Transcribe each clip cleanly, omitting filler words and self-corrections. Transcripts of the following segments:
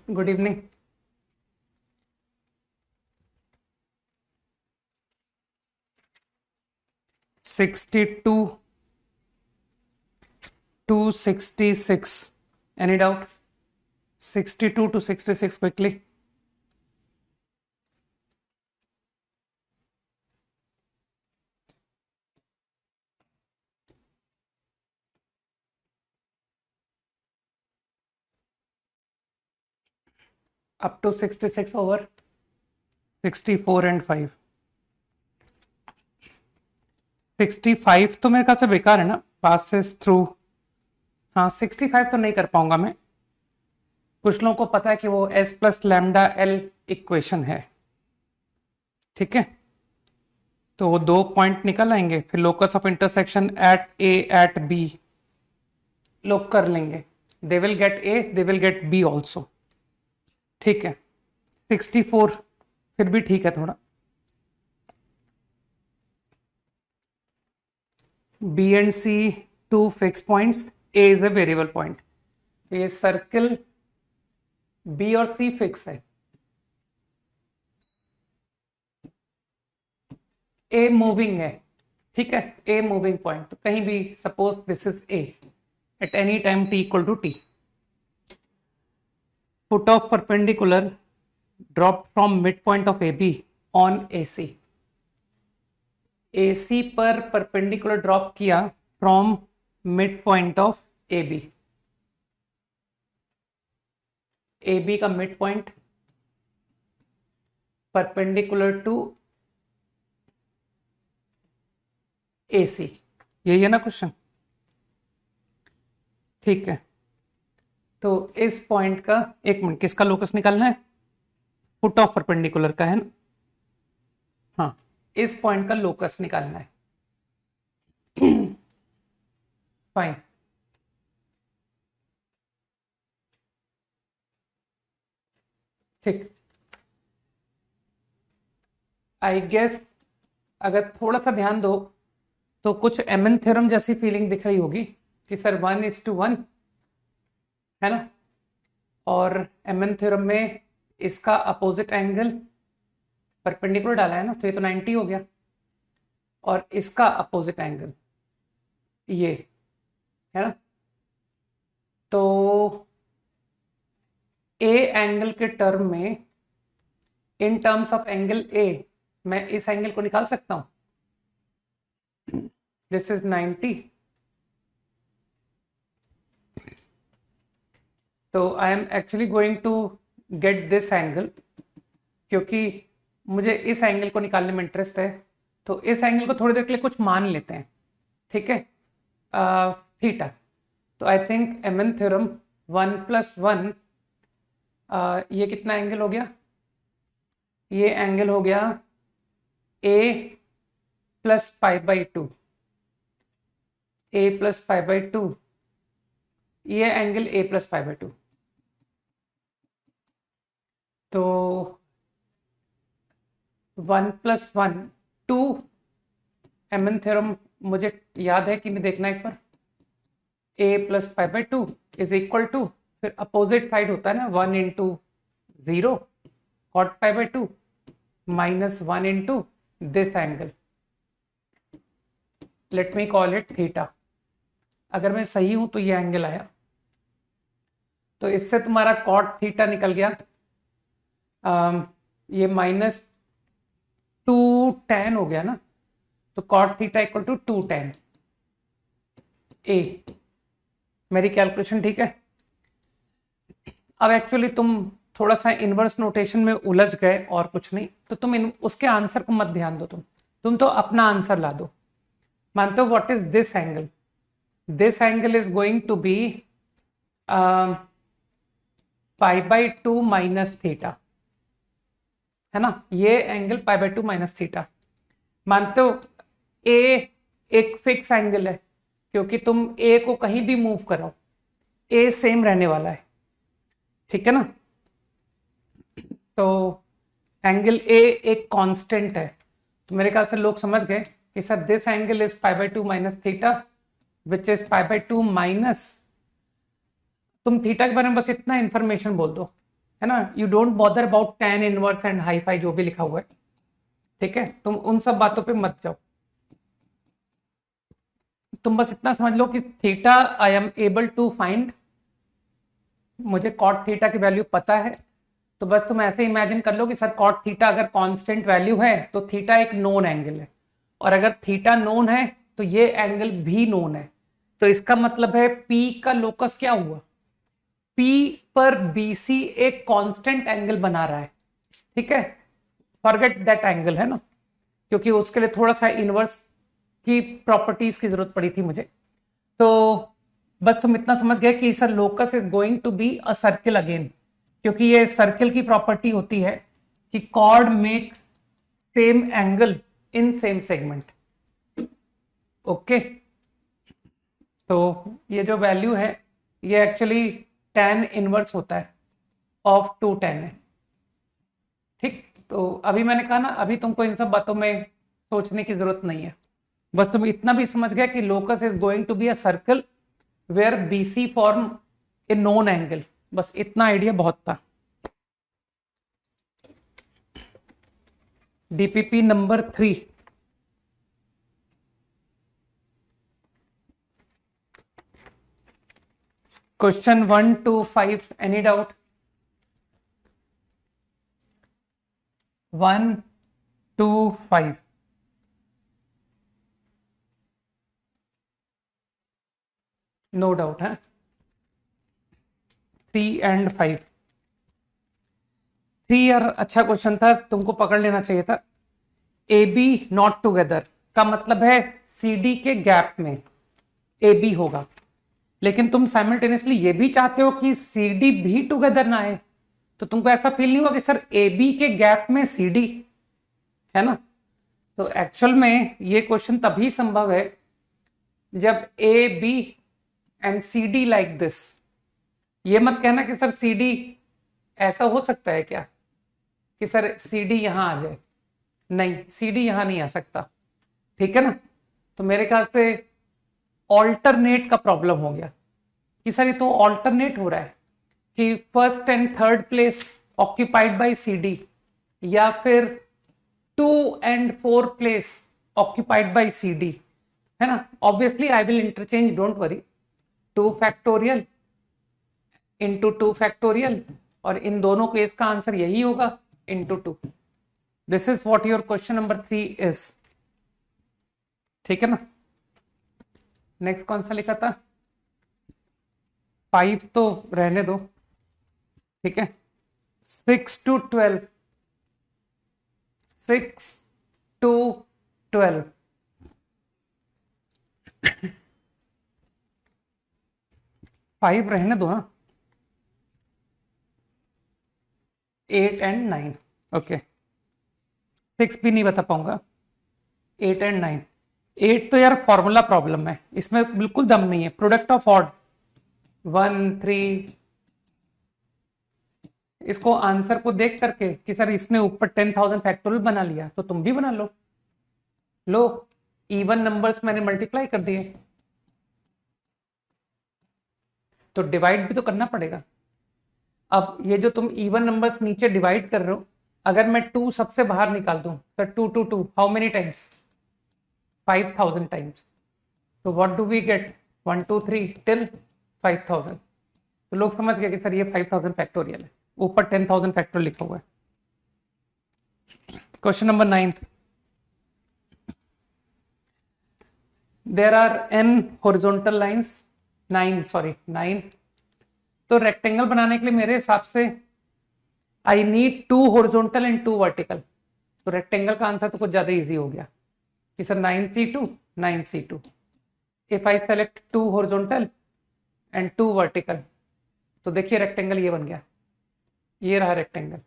Good evening. Sixty two to 66. Any doubt? 62 to 66 quickly. Up to 66 over 64 and 5. 65 तो मेरे ख्याल से बेकार है ना, passes through। हाँ 65 तो नहीं कर पाऊंगा मैं। कुछ लोगों को पता है कि वो s plus lambda L equation है, ठीक है। तो वो 2 पॉइंट निकल आएंगे, फिर locus of intersection at A at B लोग कर लेंगे। They will get A, they will get B also, ठीक है। 64 फिर भी ठीक है थोड़ा। B and C two fix points, A is a variable point. ये सर्कल बी और सी फिक्स है, ए मूविंग है, ठीक है। ए मूविंग पॉइंट, तो कहीं भी suppose this is A at any time T equal to T. Put off perpendicular dropped from midpoint of AB on AC. AC पर perpendicular drop किया from midpoint of AB. AB का midpoint perpendicular to AC, यही है ना question, ठीक है। तो इस पॉइंट का, एक मिनट, किसका लोकस निकालना है? फुट ऑफ परपेंडिकुलर का है ना, हाँ, इस पॉइंट का लोकस निकालना है। फाइन, ठीक। आई गेस अगर थोड़ा सा ध्यान दो तो कुछ एमन थ्योरम जैसी फीलिंग दिख रही होगी कि सर 1:1 है ना, और एमन थ्योरम में इसका अपोजिट एंगल परपेंडिकुलर डाला है ना, तो ये तो 90 हो गया, और इसका अपोजिट एंगल ये है ना। तो ए एंगल के टर्म में, in terms of angle A, मैं इस एंगल को निकाल सकता हूं। दिस इज 90, तो I am actually going to get this angle, क्योंकि मुझे इस एंगल को निकालने में इंटरेस्ट है। तो इस एंगल को थोड़ी देर के लिए कुछ मान लेते हैं, ठीक है, थीटा। तो आई थिंक एमन थ्योरम 1+1, ये कितना एंगल हो गया? ये एंगल हो गया a प्लस π/2, a प्लस π/2, ये एंगल a प्लस π/2। तो 1+1 2, एमन थ्योरम मुझे याद है कि नहीं, देखना एक बार। a plus π/2 is equal to, फिर अपोजिट साइड होता है ना, 1 into 0 cot π/2 minus 1 into this angle, let me call it theta. अगर मैं सही हूं तो ये एंगल आया, तो इससे तुम्हारा cot थीटा निकल गया, ये -2tan हो गया ना, तो cot theta equal to 2tan A. मेरी कैलकुलेशन ठीक है? अब एक्चुअली तुम थोड़ा सा इनवर्स नोटेशन में उलझ गए और कुछ नहीं, तो तुम उसके आंसर को मत ध्यान दो, तुम तो अपना आंसर ला दो। मानते हो what is this angle? This angle is going to be π/2 minus theta, है ना, ये एंगल π/2 माइनस थीटा। मानते हो ए एक फिक्स एंगल है, क्योंकि तुम ए को कहीं भी मूव कराओ ए सेम रहने वाला है, ठीक है ना। तो एंगल ए एक कांस्टेंट है, तो मेरे ख्याल से लोग समझ गए कि sir this angle is π/2 minus theta which is π/2 minus तुम थीटा के बारे में बस इतना इंफॉर्मेशन बोल दो, है ना, you don't bother about tan inverse and hi fi जो भी लिखा हुआ है, ठीक है, तुम उन सब बातों पे मत जाओ। तुम बस इतना समझ लो कि theta I am able to find, मुझे कॉट थीटा की वैल्यू पता है, तो बस तुम ऐसे इमेजिन कर लो कि सर कॉट थीटा अगर कांस्टेंट वैल्यू है तो थीटा एक नोन एंगल है, और अगर थीटा नोन है तो ये एंगल भी नोन है। तो इसका मतलब है पी का लोकस क्या हुआ, पी पर बीसी एक कांस्टेंट एंगल बना रहा है, ठीक है, फॉरगेट दैट एंगल, है ना, क्योंकि उसके लिए थोड़ा सा इनवर्स की प्रॉपर्टीज की जरूरत पड़ी थी मुझे। तो बस तुम इतना समझ गए कि sir locus is going to be a circle again, क्योंकि ये सर्किल की प्रॉपर्टी होती है कि chord make same angle in same segment. Okay, तो ये जो वैल्यू है ये एक्चुअली tan इनवर्स होता है ऑफ 2tan है, ठीक। तो अभी मैंने कहा ना, अभी तुमको इन सब बातों में सोचने की जरूरत नहीं है, बस तुम इतना भी समझ गया कि locus is going to be a circle where BC form a known angle, बस इतना आइडिया बहुत था। DPP number 3, question 1 to 5, any doubt? 1 to 5, no doubt है। 3 and 5, 3 यार अच्छा क्वेश्चन था, तुमको पकड़ लेना चाहिए था। AB नॉट टुगेदर का मतलब है CD के गैप में AB होगा, लेकिन तुम साइमल्टेनियसली ये भी चाहते हो कि CD भी टुगेदर ना आए, तो तुमको ऐसा फील नहीं हुआ कि सर AB के गैप में CD, है ना। तो एक्चुअल में ये क्वेश्चन तभी संभव है जब AB and CD like this. ये मत कहना कि सर CD ऐसा हो सकता है क्या कि सर CD यहां आ जाए, नहीं, CD यहां नहीं आ सकता, ठीक है ना। तो मेरे ख्याल से ऑल्टरनेट का प्रॉब्लम हो गया कि सर ये तो ऑल्टरनेट हो रहा है कि first and third place occupied by CD, या फिर 2 and 4 place occupied by CD, है ना। Obviously I will interchange, don't worry, 2 factorial into 2 factorial, और इन दोनों केस का आंसर यही होगा, into 2। This is what your question number 3 is, ठीक है ना। नेक्स्ट कौन सा लिखा था? 5 तो रहने दो, ठीक है। 6 to 12, 6 to 12, 5 रहने दो ना, 8 and 9, ओके। 6 भी नहीं बता पाऊंगा, 8 and 9, 8 तो यार फॉर्मूला प्रॉब्लम है, इसमें बिल्कुल दम नहीं है। प्रोडक्ट ऑफ ऑड 1 3, इसको आंसर को देख करके कि सर इसने ऊपर 10,000 फैक्टोरियल बना लिया, तो तुम भी बना लो। लो, इवन नंबर्स मैंने मल्टीप्लाई कर दिए, तो डिवाइड भी तो करना पड़ेगा। अब ये जो तुम इवन नंबर्स नीचे डिवाइड कर रहे हो, अगर मैं 2 सबसे बाहर निकाल दूं, sir 2 to 2 how many times? 5,000 times. तो what do we get? 1 2 3 till 5,000। तो लोग समझ गए कि सर ये 5,000 फैक्टोरियल है, ऊपर 10,000 फैक्टोरियल लिखा हुआ है। Question number 9, there are n horizontal lines, 9 तो रेक्टेंगल बनाने के लिए मेरे हिसाब से I need 2 horizontal and 2 vertical. तो रेक्टेंगल का आंसर तो कुछ ज्यादा इजी हो गया कि sir 9c2 9c2। If I select 2 horizontal and 2 vertical, तो देखिए रेक्टेंगल ये बन गया, ये रहा रेक्टेंगल,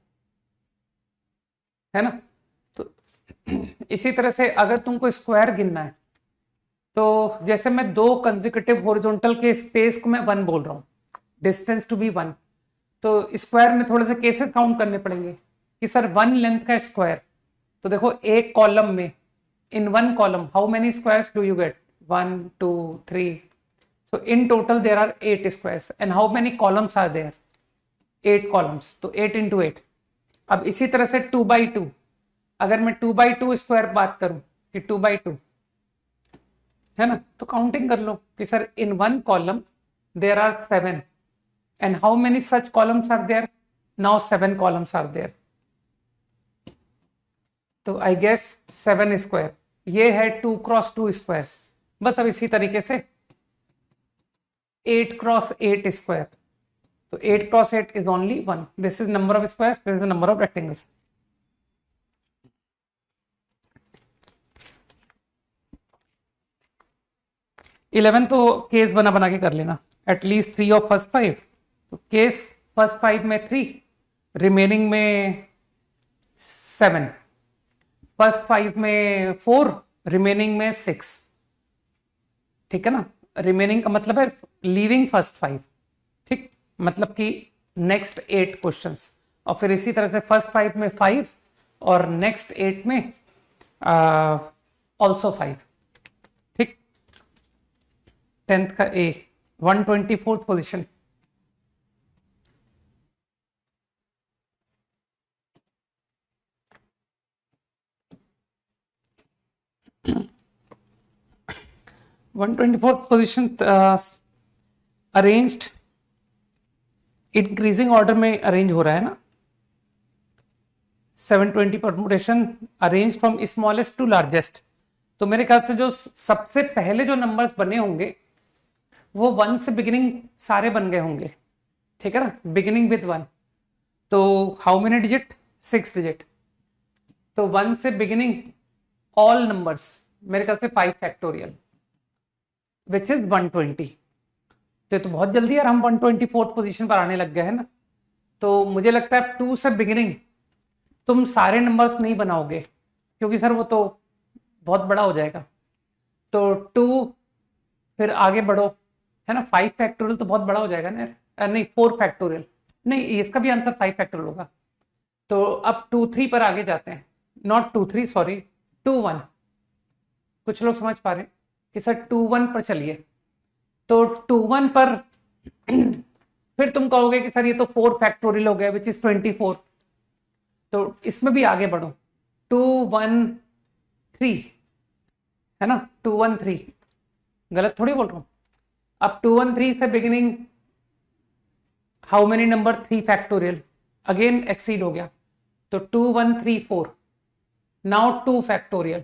है ना। तो इसी तरह से अगर तुमको स्क्वायर गिनना है, तो जैसे मैं 2 कंसेक्यूटिव हॉरिजॉन्टल के स्पेस को मैं 1 बोल रहा हूं, डिस्टेंस टू बी 1, तो स्क्वायर में थोड़े से केसेस काउंट करने पड़ेंगे कि सर 1 लेंथ का स्क्वायर। तो देखो एक कॉलम में, in 1 column how many squares do you get? 1 2 3, तो in total there are 8 squares and how many columns are there? 8 columns, तो 8 इंटू 8। अब इसी तरह से 2/2, अगर मैं 2/2 स्क्वायर बात करूं कि 2/2 है ना, तो काउंटिंग कर लो कि sir in one column there are 7 and how many such columns are there? Now 7 columns are there, तो आई गेस 7 स्क्वायर, ये है 2x2 स्क्वायर्स। बस अब इसी तरीके से 8x8 स्क्वायर, तो 8x8 is only 1. This is number of squares, this is the number of rectangles. Eleven तो केस बना बना के कर लेना, एटलीस्ट 3 ऑफ फर्स्ट 5, तो केस फर्स्ट 5 में 3, रिमेनिंग में 7, फर्स्ट 5 में 4, रिमेनिंग में 6, ठीक है ना। रिमेनिंग का मतलब है लीविंग फर्स्ट 5, ठीक, मतलब कि नेक्स्ट 8 क्वेश्चंस, और फिर इसी तरह से फर्स्ट 5 में 5 और नेक्स्ट 8 में ऑल्सो 5, ठीक। 10th का A, 124th position. Position arranged increasing order में अरेंज हो रहा है ना। 720 permutation arrange from smallest to largest, तो मेरे ख्याल से जो सबसे पहले जो नंबर्स बने होंगे वो 1 से बिगिनिंग सारे बन गए होंगे, ठीक है ना, बिगिनिंग विद 1। तो हाउ मेनी डिजिट? 6 डिजिट। तो 1 से बिगिनिंग ऑल नंबर्स, मेरे ख्याल से 5 फैक्टोरियल विच इज 120। तो बहुत जल्दी यार हम 124th पोजीशन पर आने लग गए हैं ना। तो मुझे लगता है 2 से बिगिनिंग तुम सारे नंबर्स नहीं बनाओगे, क्योंकि सर वो तो बहुत बड़ा हो जाएगा। तो 2 फिर आगे बढ़ो, है ना, 5 फैक्टोरियल तो बहुत बड़ा हो जाएगा ना यार, नहीं 4 फैक्टोरियल, नहीं इसका भी आंसर 5 फैक्टोरियल होगा। तो अब 2 3 पर आगे जाते हैं, नॉट 2 3 सॉरी 2 1। कुछ लोग समझ पा रहे हैं कि सर 2 1 पर चलिए, तो 2 1 पर फिर तुम कहोगे कि सर ये तो 4 फैक्टोरियल हो गया विच इज 24, तो इसमें भी आगे बढ़ो, 2 1 3, है ना, 2 1 3, गलत थोड़ी बोल रहा हूं। अब 2 1 3 से beginning how many number? 3 factorial, again exceed हो गया, तो 2 1 3 4, नाउ 2 फैक्टोरियल,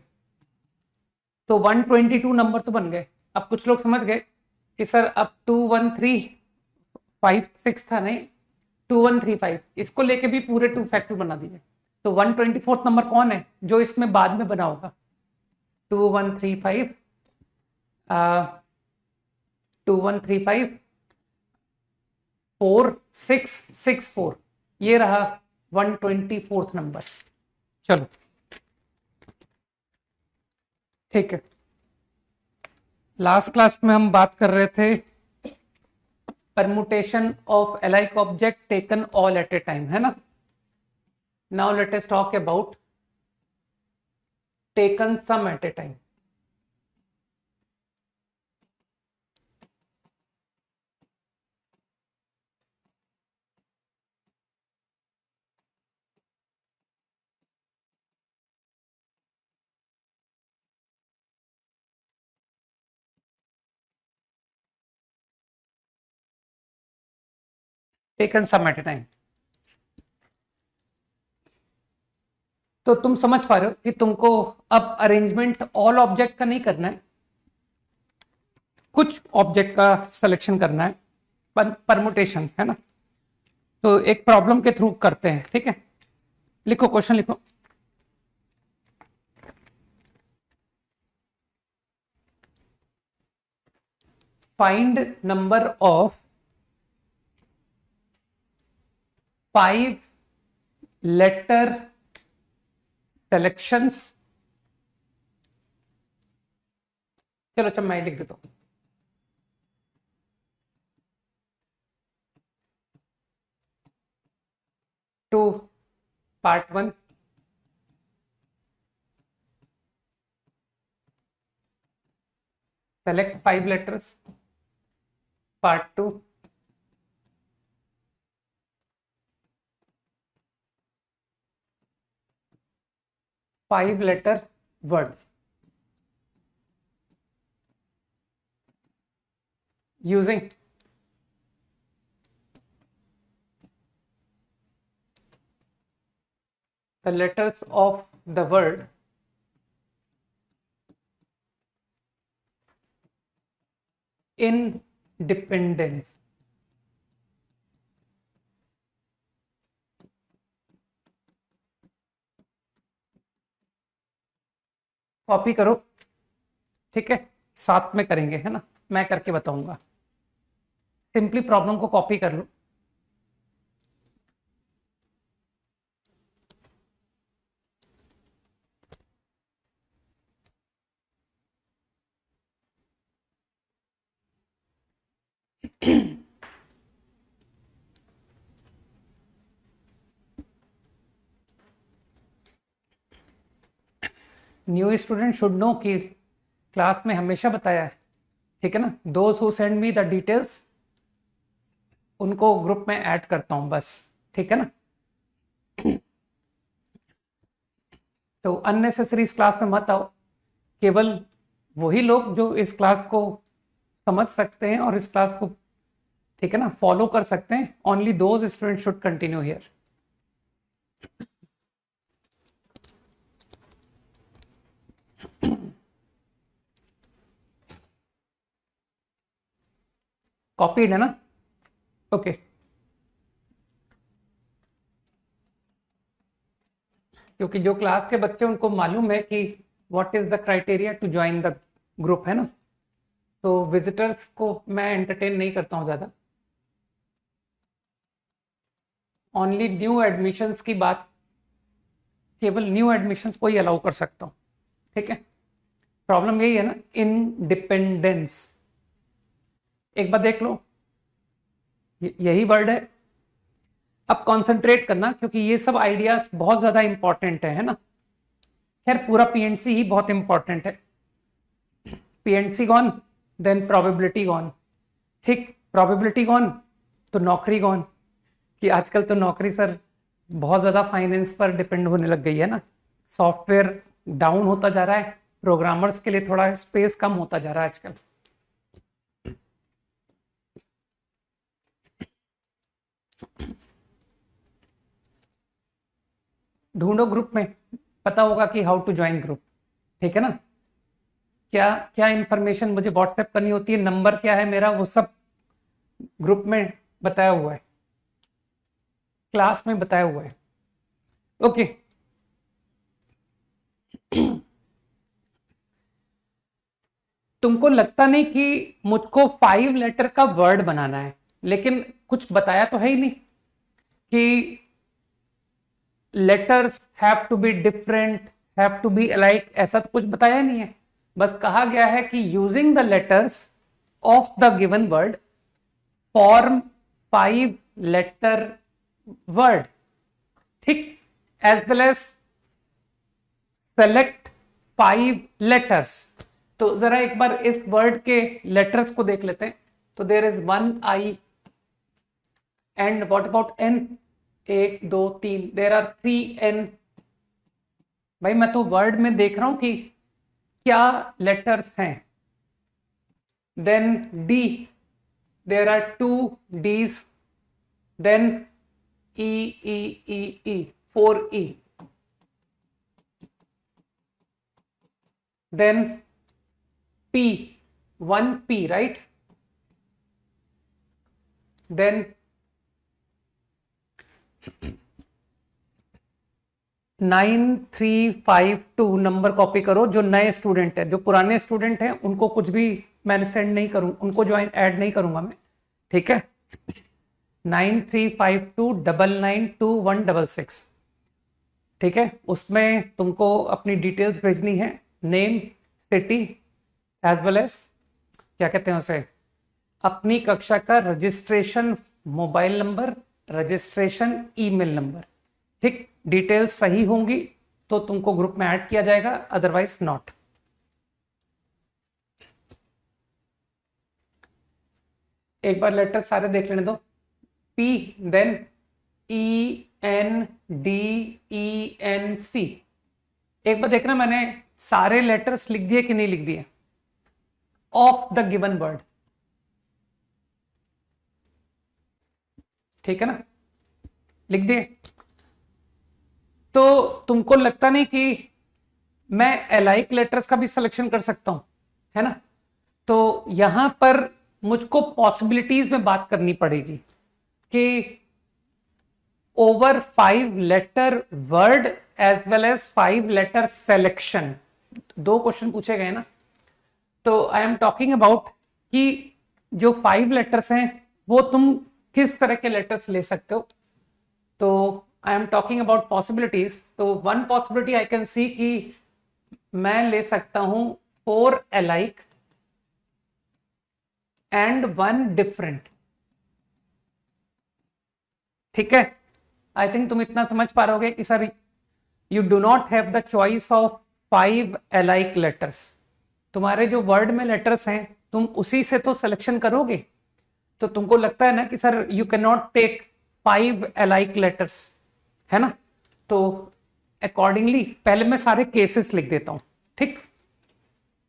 तो 122 नंबर तो बन गए। अब कुछ लोग समझ गए कि सर अब 2 1 3 5 6 था, नहीं 2 1 3 5, इसको लेके भी पूरे 2 फैक्टर बना दीजिए। तो 124th नंबर कौन है जो इसमें बाद में बना होगा? 2 1 3 5, 2 1 3 5 4 6 6 4, ये रहा 124th नंबर। चलो ठीक है, लास्ट क्लास में हम बात कर रहे थे permutation of alike object taken all at a time, है ना। Now let us talk about taken some at a time. Taken some at a time, तो तुम समझ पा रहे हो कि तुमको अब अरेंजमेंट ऑल ऑब्जेक्ट का नहीं करना है, कुछ ऑब्जेक्ट का सिलेक्शन करना है, परमुटेशन, है ना। तो एक प्रॉब्लम के थ्रू करते हैं, ठीक है। लिखो, क्वेश्चन लिखो। Find number of 5 letter selections, चलो अच्छा मैं लिख देता हूं। Two part 1, select 5 letters, part 2, five letter words using the letters of the word independence. Copy करो, ठीक है, साथ में करेंगे, है ना, मैं करके बताऊंगा। सिंपली प्रॉब्लम को कॉपी कर लो। न्यू स्टूडेंट शुड नो कि क्लास में हमेशा बताया है, ठीक है ना, those who send me the details उनको ग्रुप में ऐड करता हूं बस, ठीक है ना। तो अननेसेसरी इस क्लास में मत आओ, केवल वही लोग जो इस क्लास को समझ सकते हैं और इस क्लास को, ठीक है ना, फॉलो कर सकते हैं, only those student should continue here. Copied है ना, ओके। क्योंकि जो क्लास के बच्चे उनको मालूम है कि what is the criteria to join the group, है ना, तो विजिटर्स को मैं एंटरटेन नहीं करता हूं ज्यादा, ओनली न्यू एडमिशंस की बात, केवल न्यू एडमिशंस को ही अलाउ कर सकता हूं, ठीक है। प्रॉब्लम यही है ना, इंडिपेंडेंस। एक बार देख लो, यही वर्ड है। अब कॉन्सेंट्रेट करना, क्योंकि ये सब आइडियाज बहुत ज्यादा इंपॉर्टेंट है ना। खैर पूरा पीएनसी ही बहुत इंपॉर्टेंट है। PNC gone then probability gone, ठीक, प्रोबेबिलिटी गॉन तो नौकरी गॉन, कि आजकल तो नौकरी सर बहुत ज्यादा फाइनेंस पर डिपेंड होने लग गई है ना। सॉफ्टवेयर डाउन होता जा रहा है, प्रोग्रामर्स के लिए थोड़ा स्पेस कम होता जा रहा है आजकल। ढूंढो ग्रुप में, पता होगा कि हाउ टू ज्वाइन ग्रुप, ठीक है ना। क्या क्या इंफॉर्मेशन मुझे व्हाट्सएप करनी होती है, नंबर क्या है मेरा, वो सब ग्रुप में बताया हुआ है, क्लास में बताया हुआ है, ओके। तुमको लगता नहीं कि मुझको 5 लेटर का वर्ड बनाना है, लेकिन कुछ बताया तो है ही नहीं कि letters have to be different, have to be alike, ऐसा तो कुछ बताया नहीं है। बस कहा गया है कि using the letters of the given word form 5 letter word, ठीक, as well as select 5 letters. तो जरा एक बार इस वर्ड के लेटर्स को देख लेते हैं। तो there is 1 I and what about N, 1 2 3, there are 3 N। भाई मैं तो वर्ड में देख रहा हूं कि क्या लेटर्स हैं। Then D, there are 2 Ds, then E E E E, 4 E, then P, 1 P, right? Then 9352 number copy करो। जो नए स्टूडेंट है, जो पुराने स्टूडेंट हैं उनको कुछ भी मैंने सेंड नहीं करूं, उनको ज्वाइन ऐड नहीं करूंगा मैं, ठीक है। 9352992166, ठीक है। उसमें तुमको अपनी डिटेल्स भेजनी है, name, city, as well as क्या कहते हैं उसे, अपनी कक्षा का registration mobile number, registration email number, ठीक। डिटेल्स सही होंगी तो तुमको ग्रुप में ऐड किया जाएगा, अदरवाइज नॉट। एक बार लेटर सारे देख लेने दो। P, then E N D E N C. एक बार देखना मैंने सारे लेटर्स लिख दिए कि नहीं लिख दिए ऑफ द गिवन वर्ड, ठीक है ना, लिख दिए। तो तुमको लगता नहीं कि मैं एलाइक लेटर्स का भी सिलेक्शन कर सकता हूं, है ना? तो यहां पर मुझको पॉसिबिलिटीज में बात करनी पड़ेगी कि over 5 letter word as well as 5 letter selection, 2 question पूछे गए ना। तो आई एम टॉकिंग अबाउट कि जो 5 लेटर्स हैं वो तुम किस तरह के लेटर्स ले सकते हो। तो I am talking about possibilities. तो one possibility I can see कि मैं ले सकता हूं 4 अलाइक एंड 1 डिफरेंट, ठीक है। आई थिंक तुम इतना समझ पा रहोगे कि sir you do not have the choice of 5 alike letters. तुम्हारे जो वर्ड में लेटर्स हैं तुम उसी से तो सिलेक्शन करोगे। तो तुमको लगता है ना कि sir you can not take 5 alike letters, है ना। तो अकॉर्डिंगली पहले मैं सारे केसेस लिख देता हूं, ठीक।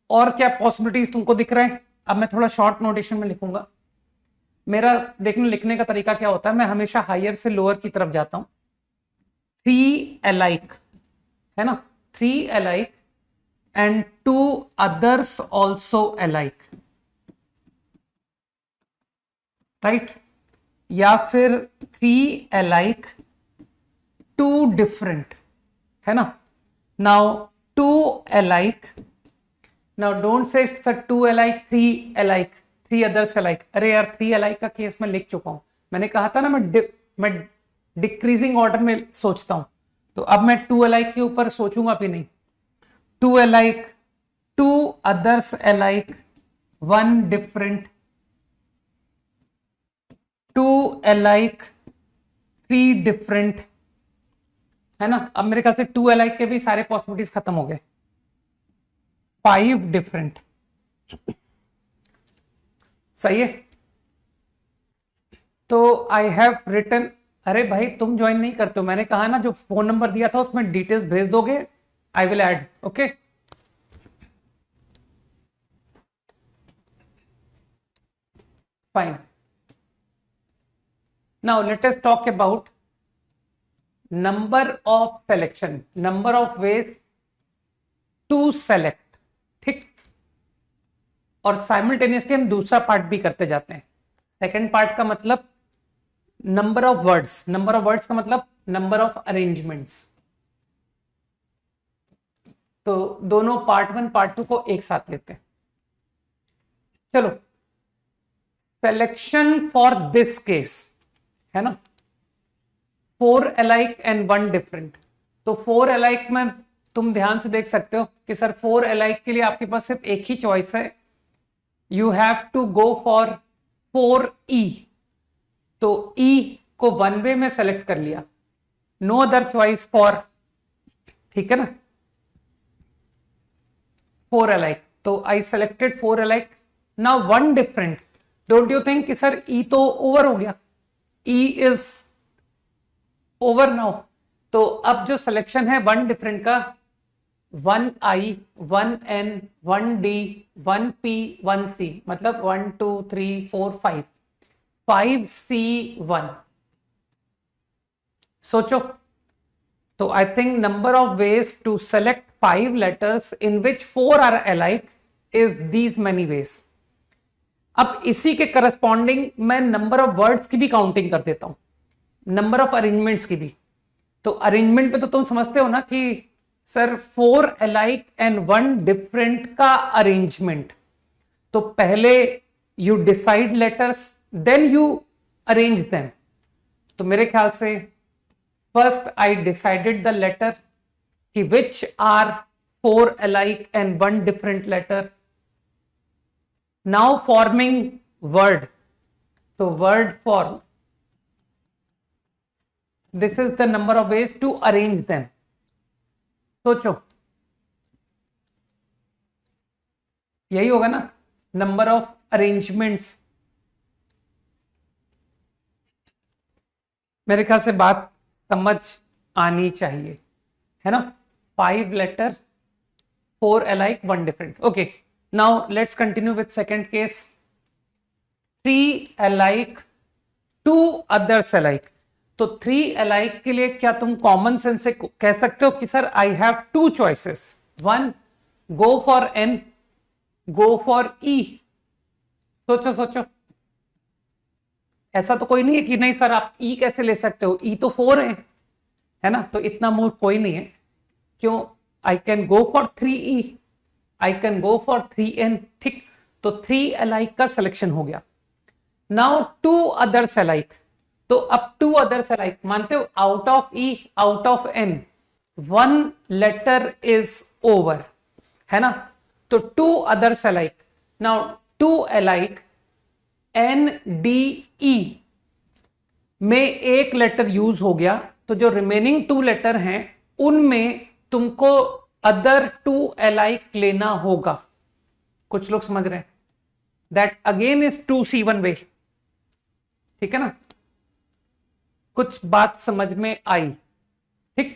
और क्या पॉसिबिलिटीज तुमको दिख रहे हैं? अब मैं थोड़ा शॉर्ट नोटेशन में लिखूंगा। मेरा देखने लिखने का तरीका क्या होता है, मैं हमेशा हायर से लोअर की तरफ जाता हूं। 3 अलाइक, है ना, 3 alike and 2 others also alike, right. या फिर 3 अलाइक 2 डिफरेंट, है ना। Now 2 alike, now don't say sir 2 alike 3 alike 3 others alike. अरे यार 3 अलाइक का केस मैं लिख चुका हूं। मैंने कहा था ना मैं डिक्रीजिंग ऑर्डर में सोचता हूं। तो अब मैं 2 अलाइक के ऊपर सोचूंगा भी नहीं। 2 alike 2 others alike 1 different, 2 alike 3 different, है ना। अब मेरे ख्याल से 2 अलाइक के भी सारे पॉसिबिलिटीज खत्म हो गए। 5 डिफरेंट, सही है। तो आई हैव रिटन, अरे भाई तुम ज्वाइन नहीं करते हो, मैंने कहा ना जो फोन नंबर दिया था उसमें डिटेल्स भेज दोगे, I will add, okay. Fine, now let us talk about number of selection, number of ways to select, ठीक। और साइमल्टेनियसली हम दूसरा पार्ट भी करते जाते हैं। सेकेंड पार्ट का मतलब number of words, number of words का मतलब नंबर ऑफ अरेंजमेंट्स। तो दोनों पार्ट 1 पार्ट 2 को एक साथ लेते हैं। चलो, सिलेक्शन फॉर दिस केस, है ना, 4 अलाइक एंड 1 डिफरेंट। तो 4 अलाइक में तुम ध्यान से देख सकते हो कि सर 4 अलाइक के लिए आपके पास सिर्फ एक ही चॉइस है, you have to go for 4E। तो E को 1 वे में सेलेक्ट कर लिया, नो अदर चॉइस फॉर, ठीक है ना, 4 अलाइक। तो I selected 4 alike. Now 1 different, don't you think कि सर E तो ओवर हो गया, E इज ओवर नाउ। तो अब जो सिलेक्शन है 1 डिफरेंट का, 1I 1N 1D 1P 1C, मतलब 1 2 3 4 5 5C1। सोचो। तो I think number of ways to select 5 letters in which 4 are alike is these many ways. अब इसी के करस्पॉन्डिंग मैं नंबर ऑफ वर्ड्स की भी काउंटिंग कर देता हूं, नंबर ऑफ अरेंजमेंट्स की भी। तो अरेंजमेंट पे तो तुम समझते हो ना कि सर 4 अलाइक एंड 1 डिफरेंट का अरेंजमेंट। तो पहले you decide letters, then you arrange them. तो मेरे ख्याल से first I decided the letter कि which are 4 alike and 1 different letter, now forming word. तो word form, this is the number of ways to arrange them. सोचो, यही होगा ना, नंबर ऑफ अरेंजमेंट्स मेरे ख्याल से बात समझ आनी चाहिए, है ना। 5 letter, 4 alike, 1 different. Okay, now let's continue with second case. 3 alike, 2 others alike. तो 3 alike के लिए क्या तुम कॉमन सेंस से कह सकते हो कि sir I have 2 choices. 1, go for n, go for e. सोचो सोचो, ऐसा तो कोई नहीं है कि नहीं सर आप ई कैसे ले सकते हो, ई तो 4 है ना, तो इतना मूर्ख कोई नहीं है। क्यों, I can go for 3e, I can go for 3n, ठीक। तो 3 अलाइक का सिलेक्शन हो गया। नाउ 2 अदर्स अलाइक, तो अब 2 अदर्स अलाइक मानते हो, out of E, out of N, 1 letter is over, है ना। तो 2 others alike, now 2 alike N D E में एक लेटर यूज हो गया, तो जो रिमेनिंग 2 लेटर हैं उनमें तुमको अदर 2 अलाइक लेना होगा। कुछ लोग समझ रहे हैं, दैट अगेन इज 2C1 वे, ठीक है ना। कुछ बात समझ में आई, ठीक।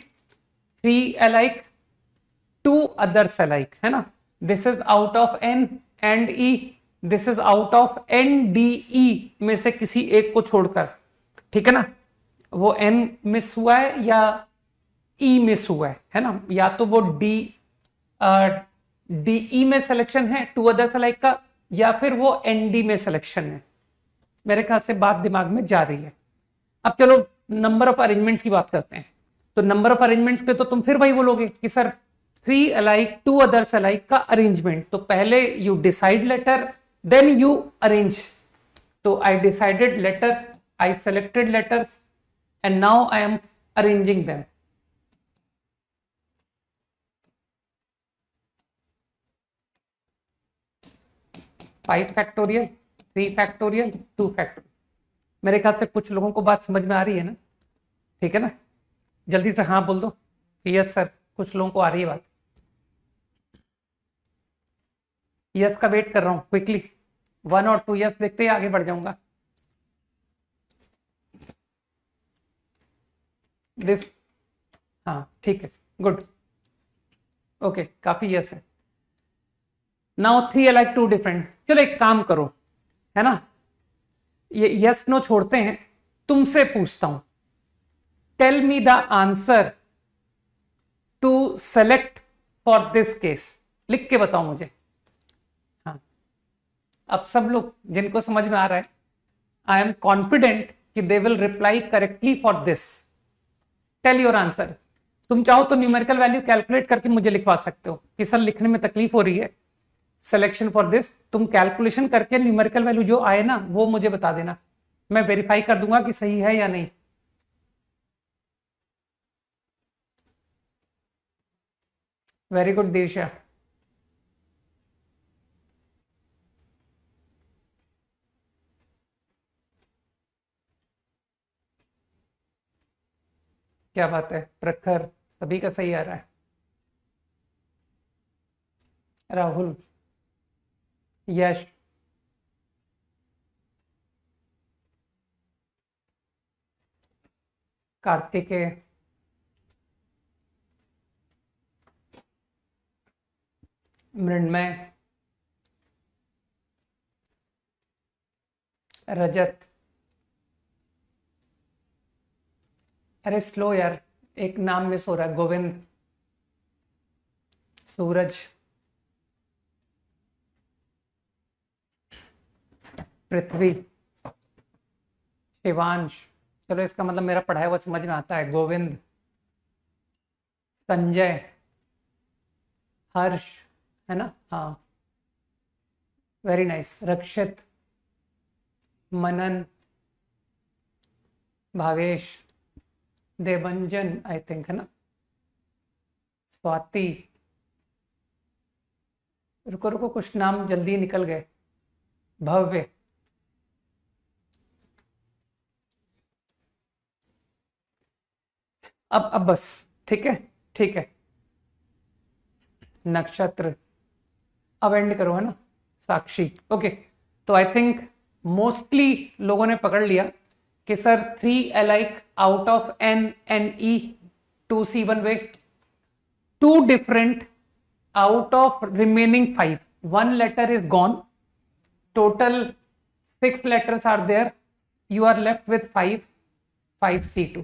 3 अलाइक, 2 अदर्स अलाइक, है ना। This is out of N and E, this is out of N D E में से किसी एक को छोड़कर, ठीक है ना। वो एन मिस हुआ है या ई मिस हुआ है ना, या तो वो डी में सिलेक्शन है 2 अदर्स अलाइक का, या फिर वो एन डी में सिलेक्शन है। मेरे ख्याल से बात दिमाग में जा रही है। अब चलो नंबर ऑफ अरेंजमेंट्स की बात करते हैं। तो नंबर ऑफ अरेंजमेंट्स पे तो तुम फिर वही बोलोगे कि सर 3 अलाइक 2 अदर्स अलाइक का अरेंजमेंट, तो पहले you decide letter then you arrange. तो I decided letter, I selected letters and now I am arranging them. Five factorial, 3 factorial, 2 factorial. मेरे ख्याल से कुछ लोगों को बात समझ में आ रही है ना, ठीक है ना। जल्दी से हाँ बोल दो, यस सर। कुछ लोगों को आ रही है बात, यस का वेट कर रहा हूं क्विकली। 1 और 2 यस देखते ही आगे बढ़ जाऊंगा। दिस, हाँ ठीक है, गुड, ओके, काफी यस है। Now 3 alike 2 different. चलो एक काम करो, है ना, ये यस नो छोड़ते हैं, तुमसे पूछता हूं, tell me the answer to select for this case. लिख के बताओ मुझे। हाँ, अब सब लोग जिनको समझ में आ रहा है, आई एम कॉन्फिडेंट कि they will reply correctly for this. Tell your answer. तुम चाहो तो न्यूमेरिकल वैल्यू कैलकुलेट करके मुझे लिखवा सकते हो कि सर लिखने में तकलीफ हो रही है, सिलेक्शन फॉर दिस। तुम कैलकुलेशन करके न्यूमेरिकल वैल्यू जो आए ना वो मुझे बता देना, मैं वेरीफाई कर दूंगा कि सही है या नहीं। Very good Dirsha. क्या बात है, प्रखर, सभी का सही आ रहा है। राहुल, यश, कार्तिकेय, मृण्मय, रजत, अरे स्लो यार, एक नाम मिस हो रहा है, गोविंद, सूरज, पृथ्वी, शिवांश। चलो इसका मतलब मेरा पढ़ाया हुआ समझ में आता है। गोविंद, संजय, हर्ष, है ना, हाँ very nice, Rakshit, Manan, Bhavesh, Devanjan I think, है ना, स्वाति, रुको रुको कुछ नाम जल्दी निकल गए, भव्य, अब बस, ठीक है ठीक है। नक्षत्र, अब एंड करो, है ना, साक्षी। ओके, तो आई थिंक मोस्टली लोगों ने पकड़ लिया कि sir 3 alike out of N and E 2C1 way, 2 different out of remaining 5, 1 letter is gone, total 6 letters are there, you are left with 5C2.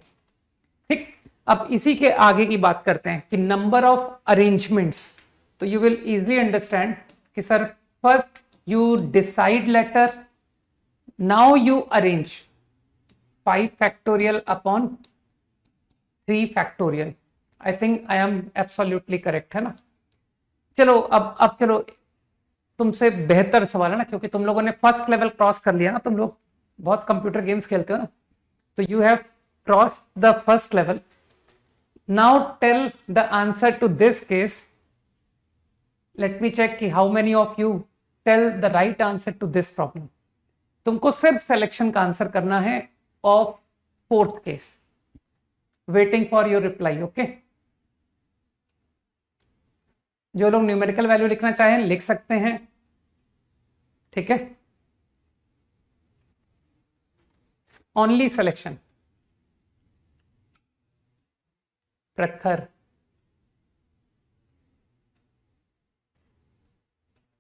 ठीक, अब इसी के आगे की बात करते हैं कि नंबर ऑफ अरेंजमेंट्स. तो यू विल इजिली अंडरस्टैंड कि sir first you decide letter, now you arrange 5 factorial upon 3 factorial. I think I am absolutely correct, है ना. चलो अब चलो तुमसे बेहतर सवाल है ना, क्योंकि तुम लोगों ने फर्स्ट लेवल क्रॉस कर लिया ना, तुम लोग बहुत कंप्यूटर गेम्स खेलते हो ना, तो you have cross the first level. Now tell the answer to this case. Let me check कि how many of you tell the right answer to this problem. तुमको सिर्फ सिलेक्शन का आंसर करना है of fourth case. Waiting for your reply. Okay, जो लोग numerical value लिखना चाहें लिख सकते हैं. ठीक है, ओनली सिलेक्शन. प्रखर,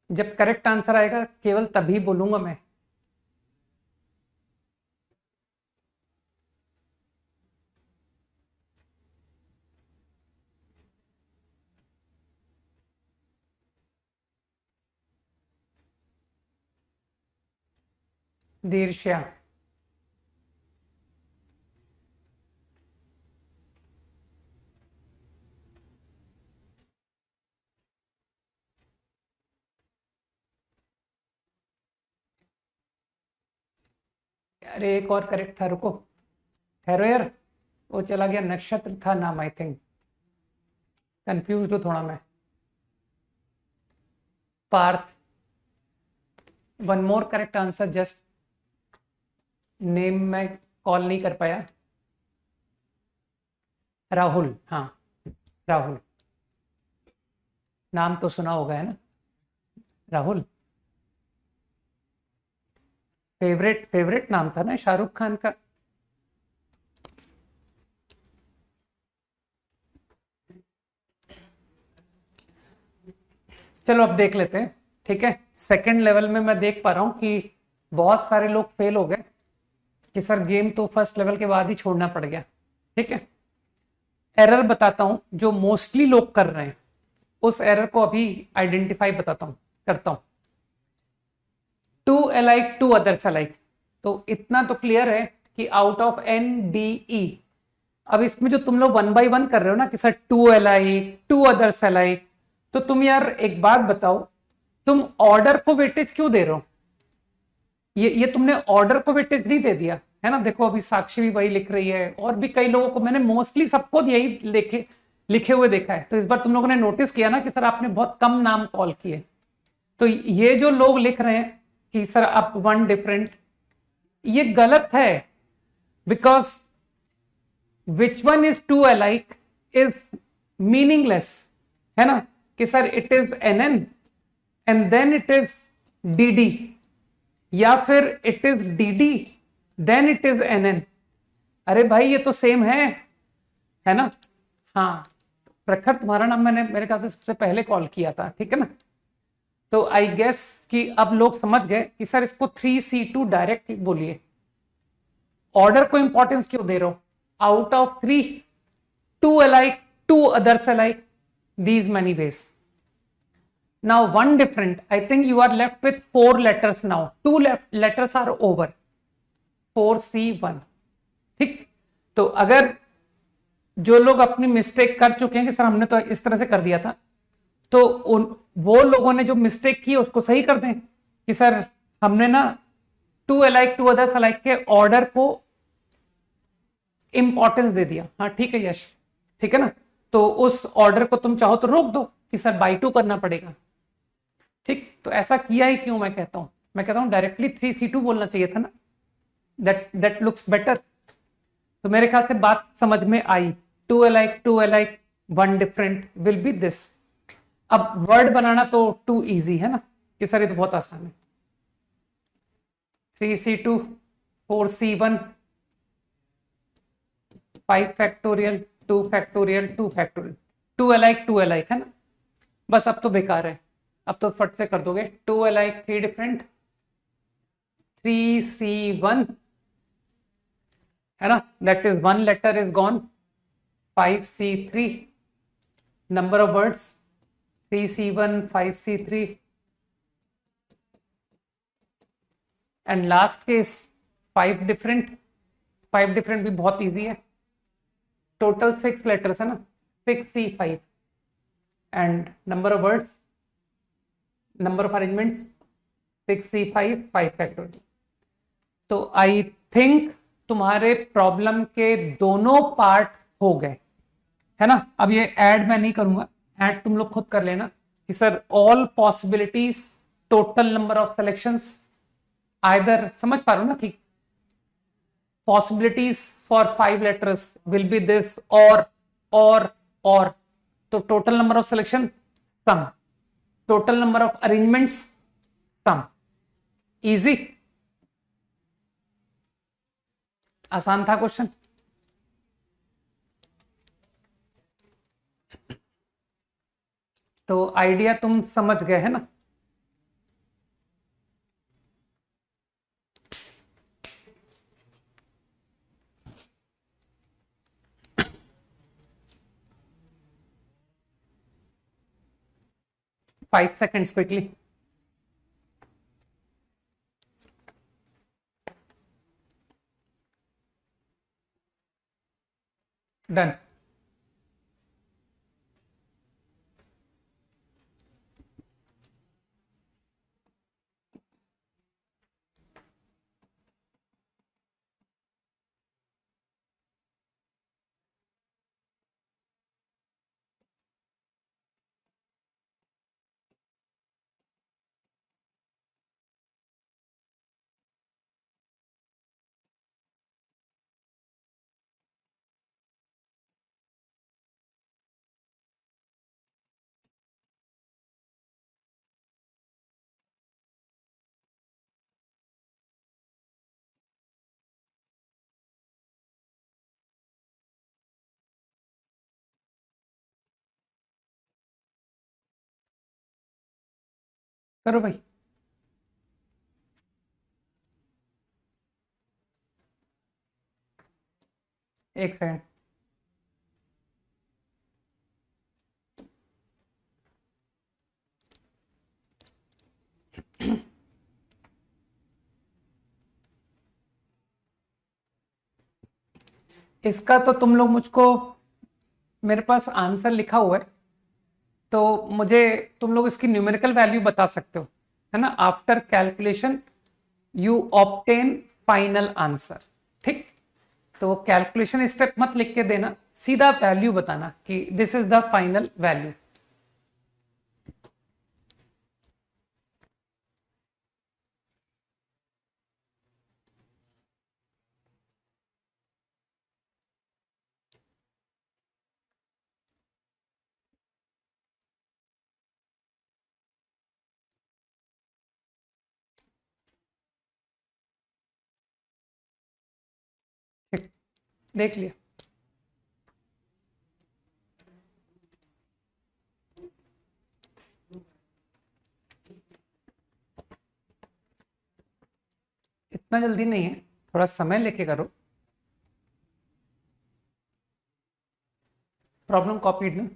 जब करेक्ट आंसर आएगा केवल तभी बोलूंगा मैं. दीर्ष्या, अरे एक और करेक्ट था, रुको ठहरो यार, वो चला गया. नक्षत्र था नाम, आई थिंक. कंफ्यूज हूं थोड़ा मैं. Parth, one more correct answer. Just name में कॉल नहीं कर पाया. राहुल, हाँ राहुल, नाम तो सुना होगा है ना. राहुल फेवरेट नाम था ना शाहरुख खान का. चलो अब देख लेते हैं. ठीक है, सेकंड लेवल में मैं देख पा रहा हूं कि बहुत सारे लोग फेल हो गए कि सर गेम तो फर्स्ट लेवल के बाद ही छोड़ना पड़ गया. ठीक है, एरर बताता हूं जो मोस्टली लोग कर रहे हैं, उस एरर को अभी आइडेंटिफाई करता हूं. 2 alike 2 others alike. तो इतना तो क्लियर है कि आउट ऑफ NDE. अब इसमें जो तुम लोग 1 by 1 कर रहे हो ना कि सर 2 alike 2 others alike, तो तुम यार एक बात बताओ, तुम ऑर्डर को वेटेज क्यों दे रहे हो? ये तुमने ऑर्डर को वेटेज नहीं दे दिया है ना. देखो अभी साक्षी भी वही लिख रही है, और भी कई लोगों को, मैंने मोस्टली सबको यही लिखे हुए देखा है. तो इस बार तुम लोगों ने नोटिस किया ना कि सर आपने बहुत कम नाम कॉल किए. तो ये जो लोग लिख रहे हैं कि सर आप 1 डिफरेंट, ये गलत है. Because which one is 2 alike is meaningless, है ना. कि sir it is NN and then it is DD, या फिर it is DD then it is NN. अरे भाई ये तो सेम है ना. हाँ, प्रखर तुम्हारा नाम मैंने मेरे ख्याल से सबसे पहले कॉल किया था. ठीक है ना. तो आई गेस कि अब लोग समझ गए कि सर इसको 3C2 डायरेक्ट बोलिए. ऑर्डर को इंपॉर्टेंस क्यों दे रहे हो? Out of 3, 2 alike 2 others alike, these many ways. Now 1 different. I think you are left with 4 letters now. 2 letters are over. 4C1. ठीक, तो अगर जो लोग अपनी मिस्टेक कर चुके हैं कि सर हमने तो इस तरह से कर दिया था, तो वो लोगों ने जो मिस्टेक की उसको सही कर दें कि सर हमने ना 2 alike 2 others alike के ऑर्डर को इंपॉर्टेंस दे दिया. हाँ ठीक है यश, ठीक है ना. तो उस ऑर्डर को तुम चाहो तो रोक दो कि सर बाई 2 करना पड़ेगा. ठीक, तो ऐसा किया ही क्यों? मैं कहता हूं डायरेक्टली 3C2 बोलना चाहिए था ना. That looks better. तो मेरे ख्याल से बात समझ में आई. 2 alike 2 alike 1 different will be this. अब वर्ड बनाना तो टू इजी है ना कि सर ये तो बहुत आसान है. 3C2 4C1 5 factorial, 2 factorial, 2 factorial, 2 alike है ना। बस अब तो बेकार है, अब तो फट से कर दोगे। 2 अलाइक 3 डिफरेंट, 3C1 है ना, that is 1 letter is gone. 5C3 number of words, 3C1, 5C3, and last case 5 different। 5 different भी बहुत इजी है, टोटल 6 लेटर्स है ना, 6C5, and number of words, number of arrangements 6C5, 5 factorial. तो I think तुम्हारे problem के दोनों part हो गए है ना। अब ये ऐड मैं नहीं करूंगा, ऐड तुम लोग खुद कर लेना कि sir all possibilities, total number of selections, either, समझ पा रहे हो ना ठीक। Possibilities for 5 letters will be this और तो total number of selection sum, total number of arrangements sum. Easy, आसान था क्वेश्चन। तो आइडिया तुम समझ गए है ना। Five seconds quickly. डन। करो भाई। एक सेकंड। इसका तो तुम लोग मुझको, मेरे पास आंसर लिखा हुआ है, तो मुझे तुम लोग इसकी न्यूमेरिकल वैल्यू बता सकते हो है ना। After calculation you obtain final answer, ठीक। तो कैलकुलेशन स्टेप मत लिख के देना, सीधा वैल्यू बताना कि this is the final value. ठीक, देख लिया। इतना जल्दी नहीं है, थोड़ा समय लेके करो। प्रॉब्लम कॉपीड ना।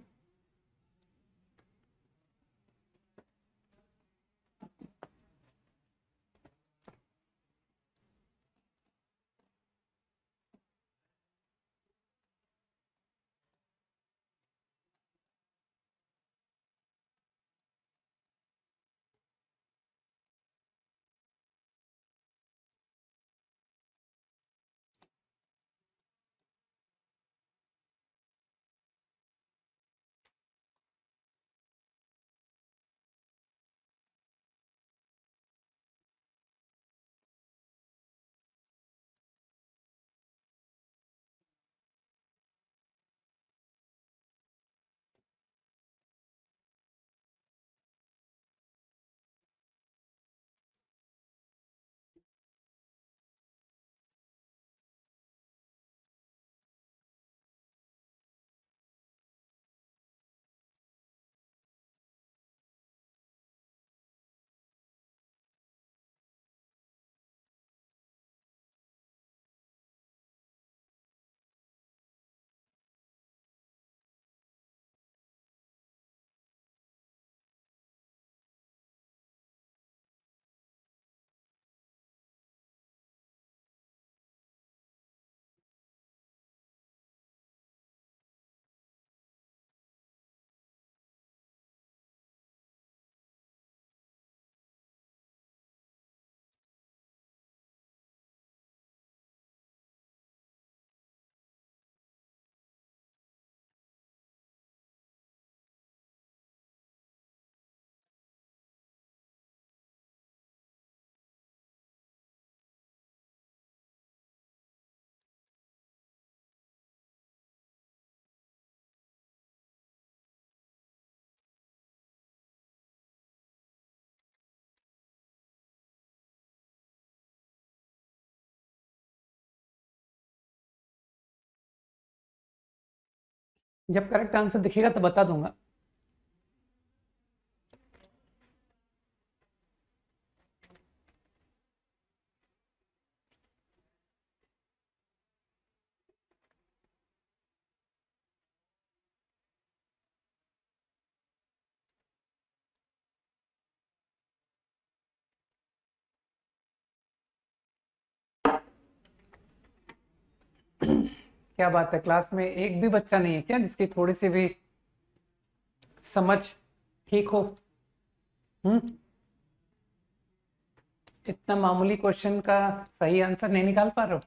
जब करेक्ट आंसर दिखेगा तो बता दूंगा। क्या बात है, क्लास में एक भी बच्चा नहीं है क्या जिसकी थोड़ी सी भी समझ ठीक हो? हम्म। इतना मामूली क्वेश्चन का सही आंसर नहीं निकाल पा रहे हो?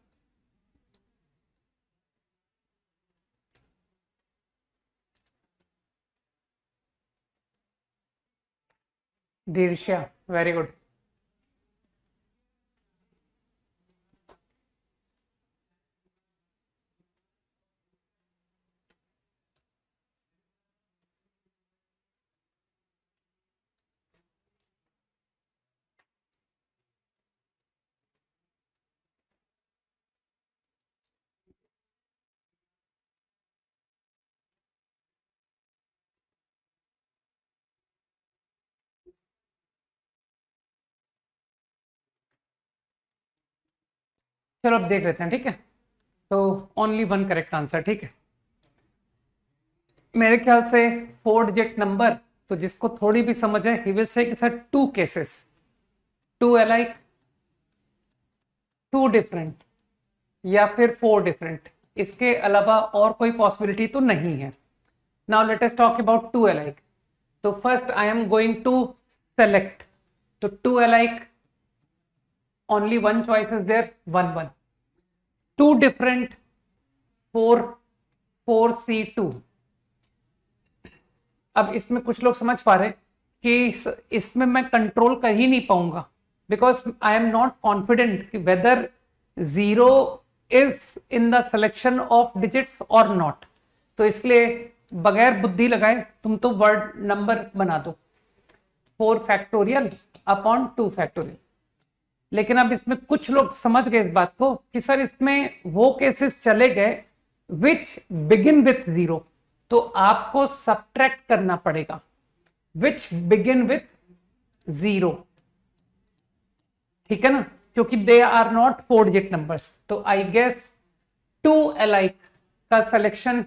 दीर्ष्या, वेरी गुड। चलो अब देख लेते हैं, ठीक है? तो ओनली वन करेक्ट आंसर, ठीक है? मेरे ख्याल से 4 डिजिट नंबर, तो जिसको थोड़ी भी समझ है ही विल से कि सर 2 केसेस, 2 अलाइक, 2 डिफरेंट, या फिर 4 डिफरेंट। इसके अलावा और कोई पॉसिबिलिटी तो नहीं है। Now let us talk about 2 alike. तो first I am going to select, तो 2 alike, only one choice is there, 1 1। 2 different, 4 4C2। अब इसमें कुछ लोग समझ पा रहे कि इसमें मैं कंट्रोल कर ही नहीं पाऊंगा, because I am not confident कि whether zero is in the selection of digits और नॉट। तो इसलिए बगैर बुद्धि लगाए तुम तो वर्ड नंबर बना दो, 4 फैक्टोरियल अपॉन 2 फैक्टोरियल। लेकिन अब इसमें कुछ लोग समझ गए इस बात को कि सर इसमें वो केसेस चले गए विच बिगिन विथ 0, तो आपको सब्ट्रैक्ट करना पड़ेगा विच बिगिन विथ 0, ठीक है ना? क्योंकि they are not 4 digit numbers. तो आई गेस 2 अलाइक का सिलेक्शन,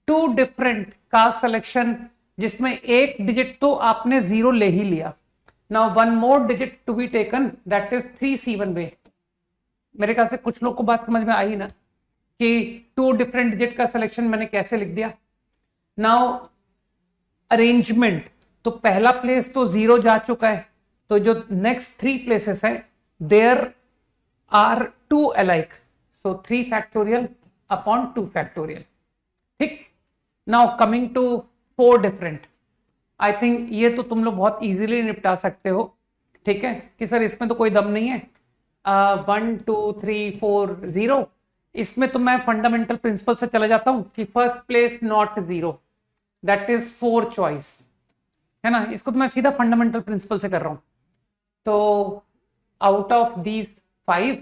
2 डिफरेंट का सिलेक्शन, जिसमें एक डिजिट तो आपने 0 ले ही लिया। Now one more digit to be taken, that is 3C1 way. मेरे ख्याल से कुछ लोग को बात समझ में आई ना कि 2 डिफरेंट डिजिट का सिलेक्शन मैंने कैसे लिख दिया। नाउ अरेंजमेंट, तो पहला प्लेस तो 0 जा चुका है, तो जो नेक्स्ट 3 प्लेसेस है there are 2 alike, so 3 factorial upon 2 factorial, ठीक? Now coming to 4 different, I think ये तो तुम लोग बहुत इजीली निपटा सकते हो, ठीक है? कि सर इसमें तो कोई दम नहीं है, 1 2 3 4 0। इसमें तो मैं फंडामेंटल प्रिंसिपल से चला जाता हूं कि first place not 0, that is 4 choice, है ना? इसको तो मैं सीधा फंडामेंटल प्रिंसिपल से कर रहा हूं। तो out of these 5,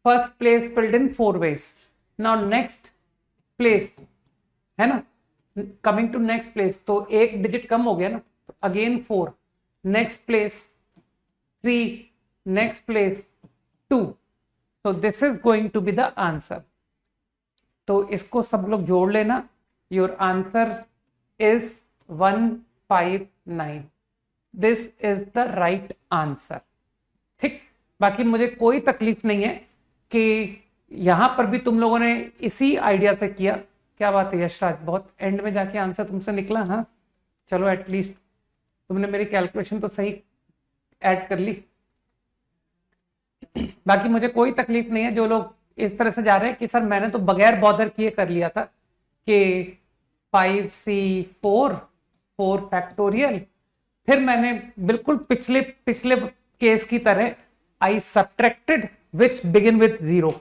first place filled in 4 ways. Now next place, है ना? कमिंग टू नेक्स्ट प्लेस, तो एक डिजिट कम हो गया ना, तो again 4, next place 3, next place 2, तो this is going to be the answer. तो इसको सब लोग जोड़ लेना, your answer is 159, this is the right answer, ठीक? बाकी मुझे कोई तकलीफ नहीं है कि यहां पर भी तुम लोगों ने इसी आइडिया से किया। क्या बात है यशराज, बहुत एंड में जाके आंसर तुमसे निकला। हाँ चलो, एटलीस्ट तुमने मेरी कैलकुलेशन तो सही ऐड कर ली। बाकी मुझे कोई तकलीफ नहीं है जो लोग इस तरह से जा रहे हैं कि सर मैंने तो बगैर बॉदर किए कर लिया था कि 5C4 4 फैक्टोरियल, फिर मैंने बिल्कुल पिछले पिछले केस की तरह आई सब्ट्रैक्टेड विच बिगिन विथ 0।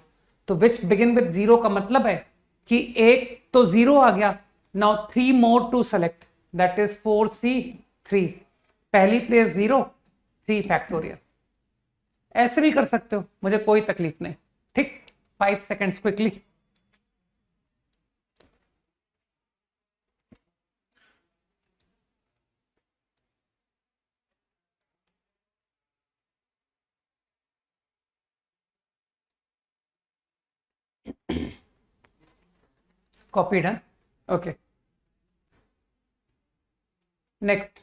तो विच बिगिन विथ 0 का मतलब है कि एक तो 0 आ गया, now 3 more to select, that is 4C3, पहली प्लेस 0, 3 फैक्टोरियल। ऐसे भी कर सकते हो, मुझे कोई तकलीफ नहीं, ठीक? 5 सेकेंड्स क्विकली। कॉपीड है, ओके। नेक्स्ट,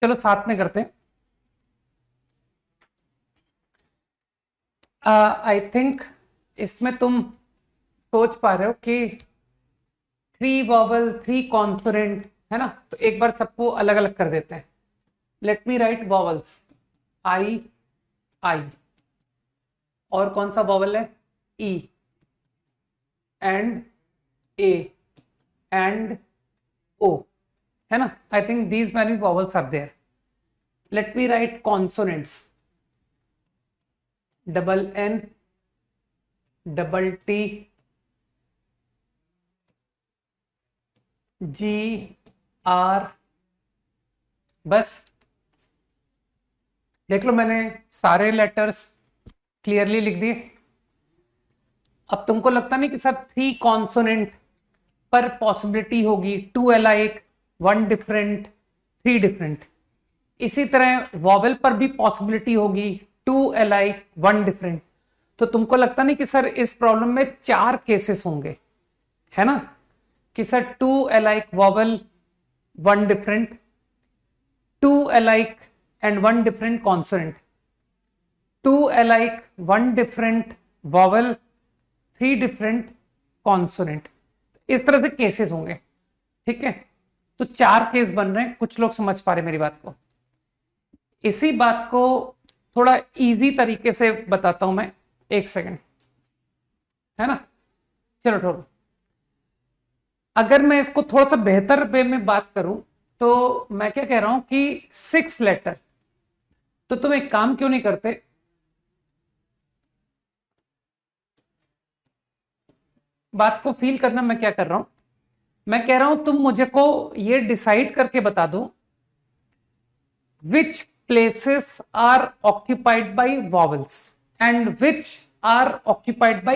चलो साथ में करते हैं। आई थिंक इसमें तुम सोच पा रहे हो कि 3 वॉवल 3 कॉन्सोनेंट है ना, तो एक बार सबको अलग अलग कर देते हैं। लेट मी राइट वॉवल्स, आई, आई, और कौन सा वॉवल है, ई, एंड, ए, एंड, ओ, है ना। I think these many vowels are there. Let me write consonants, double N, double T, G, R, बस देख लो मैंने सारे लेटर्स क्लियरली लिख दिए। अब तुमको लगता नहीं कि सर 3 कॉन्सोनेंट पर पॉसिबिलिटी होगी, 2 एलाइक 1 डिफरेंट 3 डिफरेंट, इसी तरह वॉवेल पर भी पॉसिबिलिटी होगी 2 एलाइक 1 डिफरेंट। तो तुमको लगता नहीं कि सर इस प्रॉब्लम में 4 केसेस होंगे, है ना, कि sir 2 iliac vowel 1 different, 2 iliac and 1 different consonant, 2 iliac 1 different vowel 3 different consonant, इस तरह से केसेस होंगे। ठीक है, तो 4 केस बन रहे हैं। कुछ लोग समझ पा रहे मेरी बात को। इसी बात को थोड़ा इजी तरीके से बताता हूं मैं, एक सेकंड, है ना। चलो छोड़ो, अगर मैं इसको थोड़ा सा बेहतर वे में बात करूं तो मैं क्या कह रहा हूं कि 6 लेटर, तो तुम एक काम क्यों नहीं करते, बात को फील करना मैं क्या कर रहा हूं। मैं कह रहा हूं तुम मुझे को ये डिसाइड करके बता दो which places are occupied by vowels and which are occupied by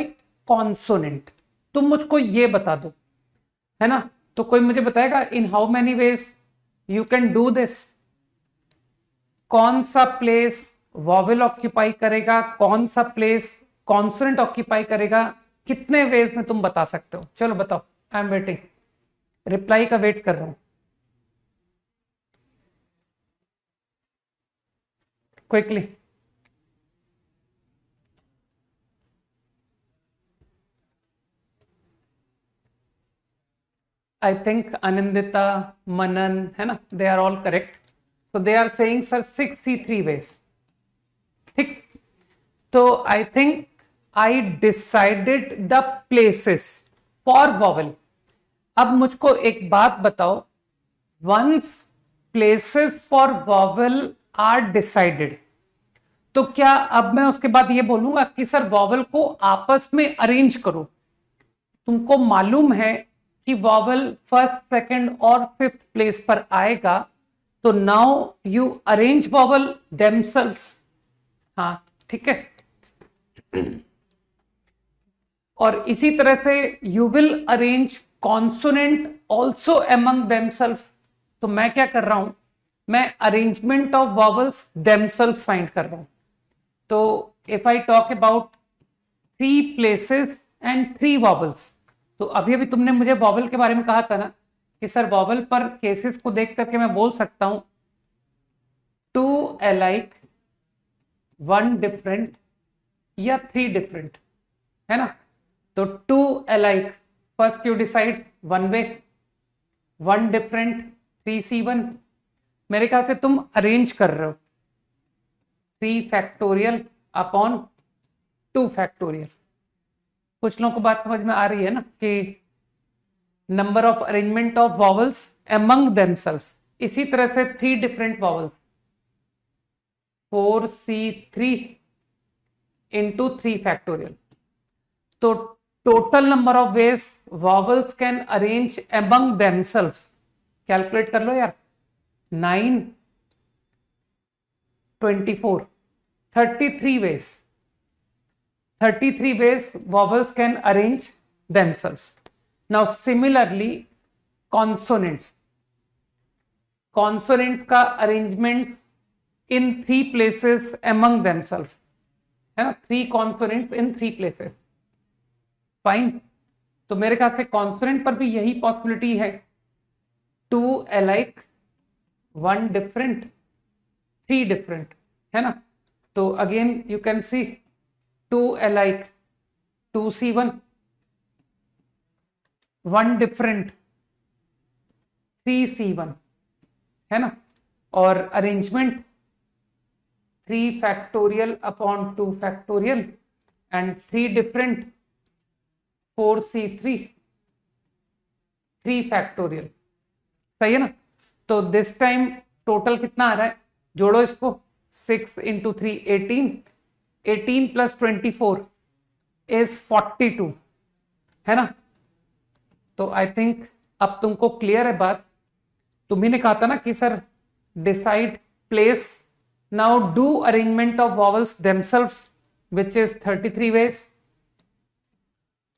consonant। तुम मुझको ये बता दो, है ना। तो कोई मुझे बताएगा in how many ways you can do this, कौन सा प्लेस वॉवेल ऑक्यूपाई करेगा, कौन सा प्लेस कॉन्सोनेंट ऑक्यूपाई करेगा, कितने वेज में तुम बता सकते हो। चलो बताओ, आई एम वेटिंग, रिप्लाई का वेट कर रहा हूं quickly. I think Anandita, Manan, है ना, they are all correct. so they are saying sir 6 ways। ठीक, तो I think I decided the places for vowel. अब मुझको एक बात बताओ, once places for vowel are decided, तो क्या अब मैं उसके बाद ये बोलूंगा कि सर वॉवेल को आपस में अरेंज करो। तुमको मालूम है कि वॉवल फर्स्ट, सेकंड और फिफ्थ प्लेस पर आएगा, तो now you arrange vowel themselves. हाँ ठीक है। और इसी तरह से you will arrange consonant also among themselves. तो मैं क्या कर रहा हूं, मैं arrangement of vowels themselves find कर रहा हूं। तो if I talk about 3 places and 3 vowels, तो अभी अभी तुमने मुझे वॉवल के बारे में कहा था ना कि सर वॉवल पर केसेस को देख करके मैं बोल सकता हूं 2 अलाइक 1 डिफरेंट या 3 डिफरेंट, है ना। तो 2 alike, first you decide 1 way, 1 different 3C1। मेरे ख्याल से तुम अरेंज कर रहे हो 3 फैक्टोरियल अपॉन 2 फैक्टोरियल। कुछ लोगों को बात समझ में आ रही है ना कि number of arrangement of vowels among themselves. इसी तरह से 3 different vowels 4C3 into 3 factorial. तो total number of ways vowels can arrange among themselves, calculate कर लो यार, 9, 24, 33 ways. 33 ways vowels can arrange themselves. Now similarly consonants. Consonants का arrangements in 3 places among themselves, है ना, 3 consonants in 3 places. Fine. तो मेरे ख्याल से consonant पर भी यही पॉसिबिलिटी है, 2 alike 1 different 3 different, है ना। तो again you can see 2 alike 2C1, 1 different 3C1, है ना। और arrangement 3 factorial upon 2 factorial and 3 different 4C3 3 factorial. सही है ना। तो दिस टाइम टोटल कितना आ रहा है, जोड़ो इसको, 6 इंटू 3 18, 18 प्लस 24 इज 42, है ना। तो आई थिंक अब तुमको क्लियर है बात। तुम्ही ने कहा था ना कि sir decide place, now do arrangement of vowels themselves which is 33 ways,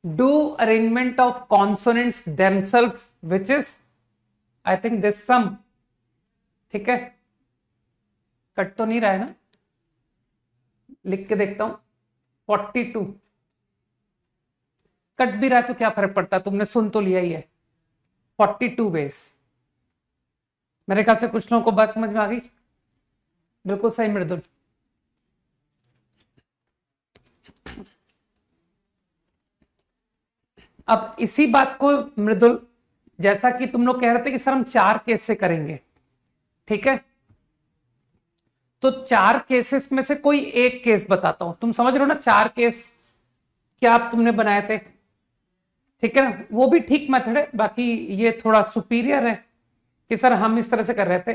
do arrangement of consonants themselves which is I think this sum. ठीक है, कट तो नहीं रहा है ना, लिख के देखता हूं, 42। कट भी रहा है तो क्या फर्क पड़ता, तुमने सुन तो लिया ही है, 42 ways। मेरे ख्याल से कुछ लोगों को बात समझ में आ गई, बिल्कुल सही मृदुल। अब इसी बात को मृदुल, जैसा कि तुम लोग कह रहे थे कि सर हम 4 केस से करेंगे, ठीक है, तो 4 केसेस में से कोई एक केस बताता हूं। तुम समझ रहे हो ना 4 केस क्या आप तुमने बनाए थे, ठीक है ना। वो भी ठीक मेथड है, बाकी ये थोड़ा सुपीरियर है कि सर हम इस तरह से कर रहे थे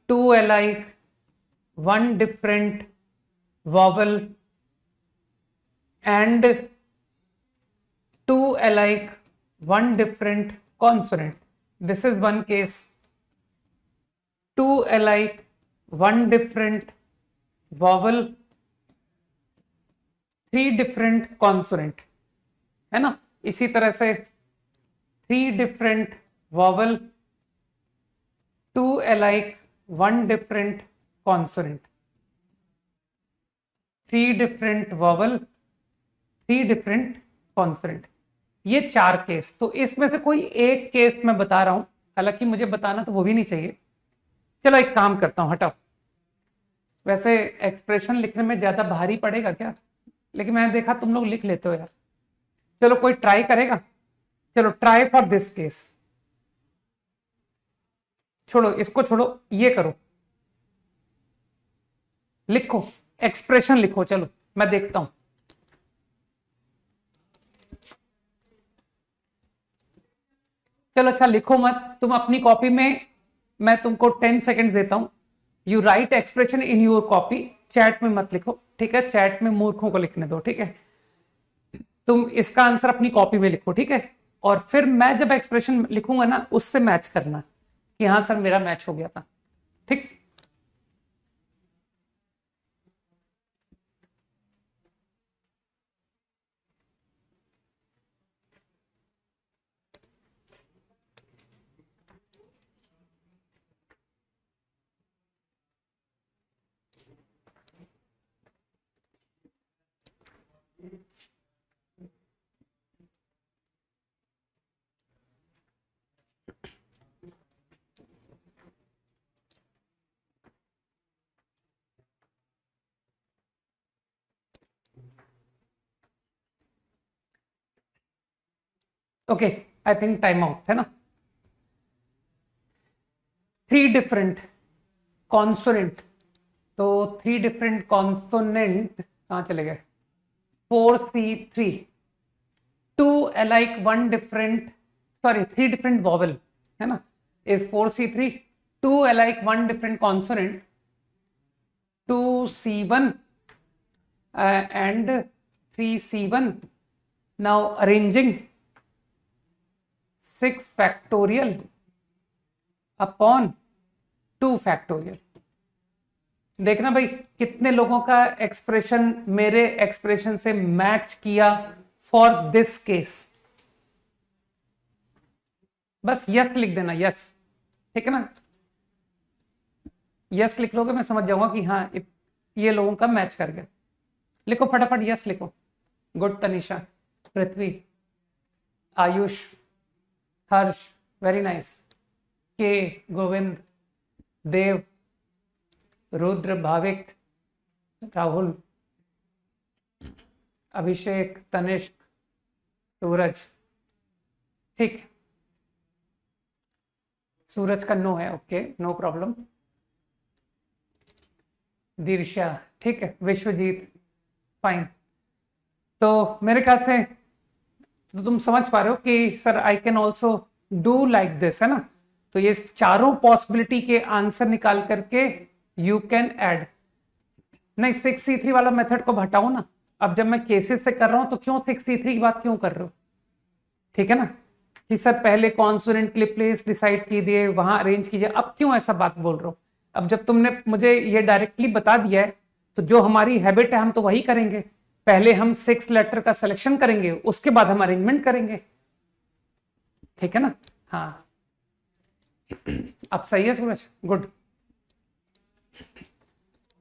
2 alike 1 different vowel and 2 alike 1 different consonant. This is one case. 2 alike 1 different vowel 3 different consonant, है ना। इसी तरह से 3 different vowel 2 alike 1 different consonant, 3 different vowel 3 different consonant। ये 4 केस। तो इसमें से कोई एक केस मैं बता रहा हूं, हालांकि मुझे बताना तो वो भी नहीं चाहिए। चलो एक काम करता हूं, हटाओ, वैसे एक्सप्रेशन लिखने में ज्यादा भारी पड़ेगा क्या, लेकिन मैंने देखा तुम लोग लिख लेते हो यार। चलो कोई ट्राई करेगा, चलो ट्राई फॉर दिस केस। छोड़ो इसको, छोड़ो, ये करो, लिखो, एक्सप्रेशन लिखो, चलो मैं देखता हूं। चलो अच्छा लिखो मत, तुम अपनी कॉपी में, मैं तुमको 10 सेकेंड्स देता हूं, you right expression in your copy, chat में मत लिखो, ठीक है, चैट में मूर्खों को लिखने दो, ठीक है। तुम इसका आंसर अपनी कॉपी में लिखो, ठीक है, और फिर मैं जब एक्सप्रेशन लिखूंगा ना उससे मैच करना कि हाँ सर मेरा मैच हो गया था। ठीक, okay, I think time out है ना। 3 डिफरेंट कॉन्सोनेंट, तो 3 डिफरेंट कॉन्सोनेंट कहां चले गए? 4C3, 2 alike 1 different, sorry 3 different vowel है ना, is 4C3, 2 alike 1 different consonant, 2C1 and 3C1. Now arranging 6 factorial upon 2 factorial. देखना भाई कितने लोगों का एक्सप्रेशन मेरे एक्सप्रेशन से मैच किया फॉर दिस केस। बस यस लिख देना, यस, ठीक है ना। यस लिख लोगे मैं समझ जाऊंगा कि हाँ ये लोगों का मैच कर गया। लिखो फटाफट यस लिखो। गुड तनिषा, पृथ्वी, आयुष, हर्ष, वेरी नाइस, के, गोविंद, देव, रुद्र, भाविक, राहुल, अभिषेक, तनिष्क, सूरज। ठीक, सूरज का नो है, ओके नो प्रॉब्लम। दीर्षा, ठीक है, विश्वजीत, फाइन। तो मेरे ख्याल से तो तुम समझ पा रहे हो कि sir I can also do like this, है ना। तो ये चारों पॉसिबिलिटी के आंसर निकाल करके यू कैन ऐड। नहीं 6C3 वाला मेथड को हटाओ ना, अब जब मैं केसेस से कर रहा हूं तो क्यों 6C3 की बात क्यों कर रहे हो? ठीक है ना, कि सर पहले कॉन्सोनेंट के लिए प्लेस डिसाइड कीजिए, वहां अरेंज कीजिए, अब क्यों ऐसा बात बोल रहे हो? अब जब तुमने मुझे ये डायरेक्टली बता दिया है तो जो हमारी हैबिट है हम तो वही करेंगे। पहले हम 6 लेटर का सिलेक्शन करेंगे, उसके बाद हम अरेंजमेंट करेंगे, ठीक है ना। हाँ अब सही है सूरज, गुड।